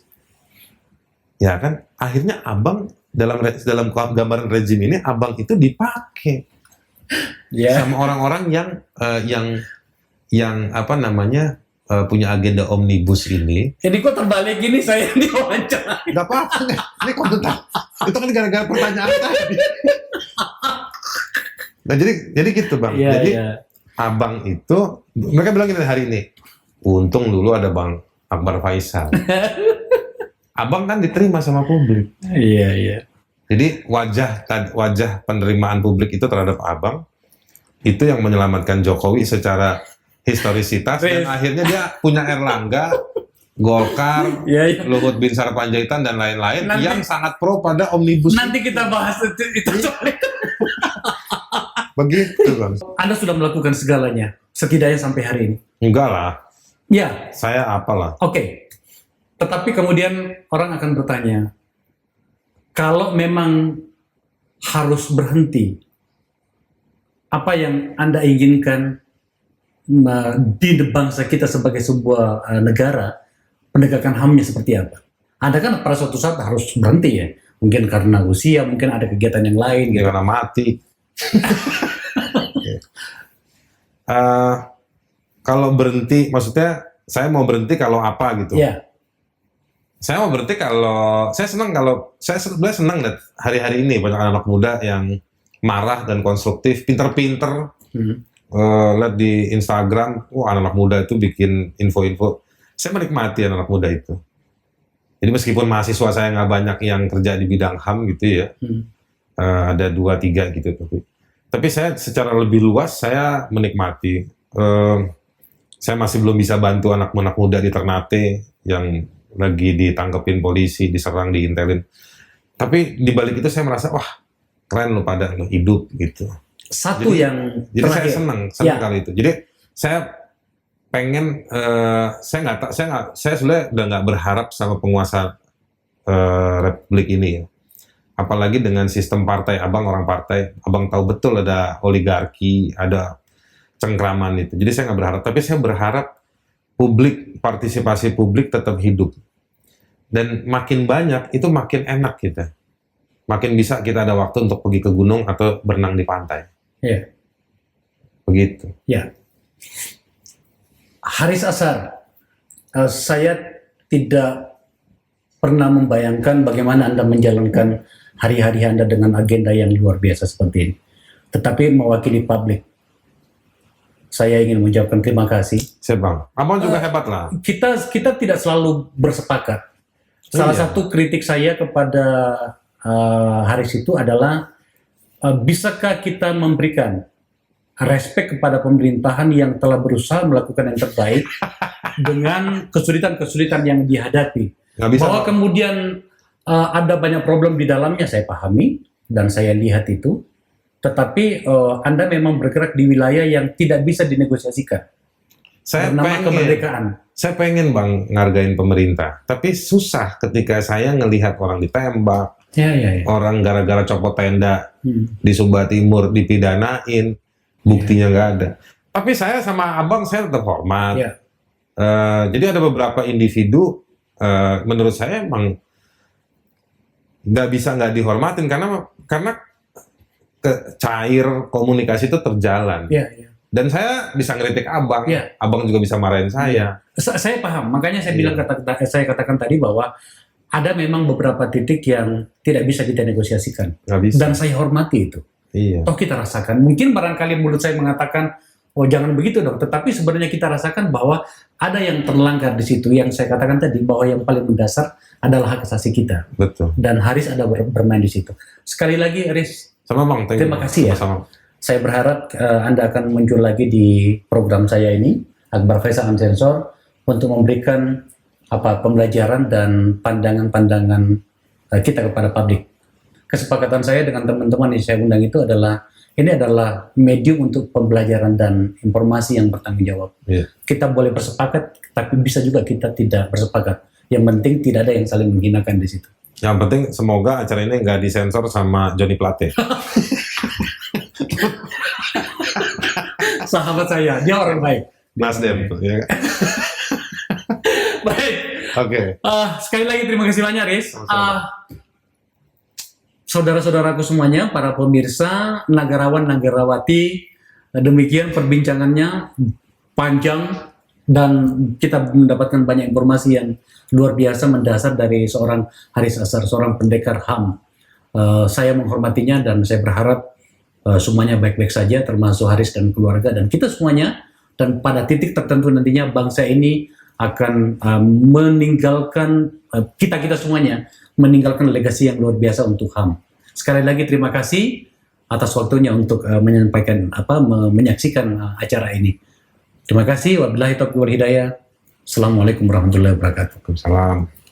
ya kan, akhirnya abang dalam gambaran rezim ini abang itu dipakai sama orang-orang yang apa namanya punya agenda omnibus ini. Jadi kok terbalik gini saya diwawancara? Gak apa-apa, ini komentar. Itu kan gara-gara pertanyaan tadi. Nah jadi gitu Bang. Iya, jadi iya. abang itu, mereka bilang gini hari ini, untung dulu ada Bang Akbar Faisal. Abang kan diterima sama publik. Iya, iya. Jadi wajah penerimaan publik itu terhadap abang itu yang menyelamatkan Jokowi secara historisitas, dan akhirnya dia punya Erlangga, Golkar, Iya, iya. Luhut Binsar Panjaitan dan lain-lain yang sangat pro pada omnibus. Nanti kita bahas itu soalnya. Begitu Bang. Anda sudah melakukan segalanya, setidaknya sampai hari ini. Enggak lah, Ya, saya apalah. oke. Tetapi kemudian orang akan bertanya, kalau memang harus berhenti, apa yang Anda inginkan di bangsa kita sebagai sebuah negara, penegakan HAM-nya seperti apa? Anda kan pada suatu saat harus berhenti ya, mungkin karena usia, mungkin ada kegiatan yang lain gitu. Karena mati. Kalau berhenti, maksudnya saya mau berhenti kalau apa gitu? Ya, Saya mau berhenti kalau saya sebenarnya senang lihat hari-hari ini banyak anak muda yang marah dan konstruktif, pinter-pinter. Lihat di Instagram, anak-anak muda itu bikin info-info. Saya menikmati anak-anak muda itu. Jadi meskipun mahasiswa saya nggak banyak yang kerja di bidang HAM gitu ya, ada 2-3 gitu. Tapi saya secara lebih luas saya menikmati. Saya masih belum bisa bantu anak-anak muda di Ternate yang lagi ditangkepin polisi, diserang, diintelin. Tapi di balik itu saya merasa, wah keren lo pada lo hidup gitu. satu Jadi- yang Jadi terakhir. saya senang Ya. kali itu. Jadi saya pengen, saya sebenarnya udah nggak berharap sama penguasa Republik ini ya. Apalagi dengan sistem partai, abang orang partai, abang tahu betul ada oligarki, ada cengkraman itu. Jadi saya nggak berharap, tapi saya berharap partisipasi publik tetap hidup. Dan makin banyak, itu makin enak kita. Makin bisa kita ada waktu untuk pergi ke gunung atau berenang di pantai. Ya. Begitu. Ya, Haris Azhar, saya tidak pernah membayangkan bagaimana Anda menjalankan hari-hari Anda dengan agenda yang luar biasa seperti ini. Tetapi mewakili publik, saya ingin mengucapkan terima kasih. Saya bang, abang juga hebat lah. Kita tidak selalu bersepakat. Salah Iya. satu kritik saya kepada Haris itu adalah bisakah kita memberikan respek kepada pemerintahan yang telah berusaha melakukan yang terbaik dengan kesulitan-kesulitan yang dihadapi. Nggak bisa. Bahwa kemudian ada banyak problem di dalamnya, saya pahami dan saya lihat itu. Tetapi Anda memang bergerak di wilayah yang tidak bisa dinegosiasikan. Saya Bernama kemerdekaan. Saya pengen bang ngargain pemerintah, tapi susah ketika saya ngelihat orang ditembak, Ya. orang gara-gara copot tenda di Sumba Timur dipidanain, buktinya nggak ada. Tapi saya sama abang saya tetap hormat. Ya. Jadi ada beberapa individu, menurut saya emang nggak bisa nggak dihormatin karena cair komunikasi itu terjalan. Ya. Dan saya bisa ngeritik abang, Ya. abang juga bisa marahin saya. Saya paham, makanya saya Iya. saya katakan tadi bahwa ada memang beberapa titik yang tidak bisa kita negosiasikan. Nggak bisa. Dan saya hormati itu. Iya. Toh kita rasakan. Mungkin barangkali mulut saya mengatakan, oh jangan begitu dong. Tetapi sebenarnya kita rasakan bahwa ada yang terlanggar di situ. Yang saya katakan tadi bahwa yang paling mendasar adalah hak asasi kita. Betul. Dan Haris ada bermain di situ. Sekali lagi, Haris, Sama Bang, thank you. terima kasih ya. Sama-sama. Saya berharap Anda akan muncul lagi di program saya ini, Akbar Faisal Unsensor, untuk memberikan pembelajaran dan pandangan-pandangan kita kepada publik. Kesepakatan saya dengan teman-teman yang saya undang itu adalah ini adalah medium untuk pembelajaran dan informasi yang bertanggung jawab. Iya. Kita boleh bersepakat, tapi bisa juga kita tidak bersepakat. Yang penting tidak ada yang saling menghinakan di situ. Yang penting semoga acara ini nggak disensor sama Johnny Plate. Sahabat saya, dia orang baik. Nasdem. Ya. Baik. Oke. Sekali lagi terima kasih banyak, Riz. Sama-sama. Saudara-saudaraku semuanya, para pemirsa, nagarawan-nagarawati, demikian perbincangannya panjang dan kita mendapatkan banyak informasi yang luar biasa mendasar dari seorang Haris Azhar, seorang pendekar HAM. Saya menghormatinya dan saya berharap semuanya baik-baik saja, termasuk Haris dan keluarga dan kita semuanya. Dan pada titik tertentu nantinya bangsa ini akan meninggalkan kita semuanya meninggalkan legasi yang luar biasa untuk HAM. Sekali lagi terima kasih atas waktunya untuk menyampaikan menyaksikan acara ini. Terima kasih. Wabillahi taufiq wal hidayah. Assalamualaikum warahmatullahi wabarakatuh. Salam.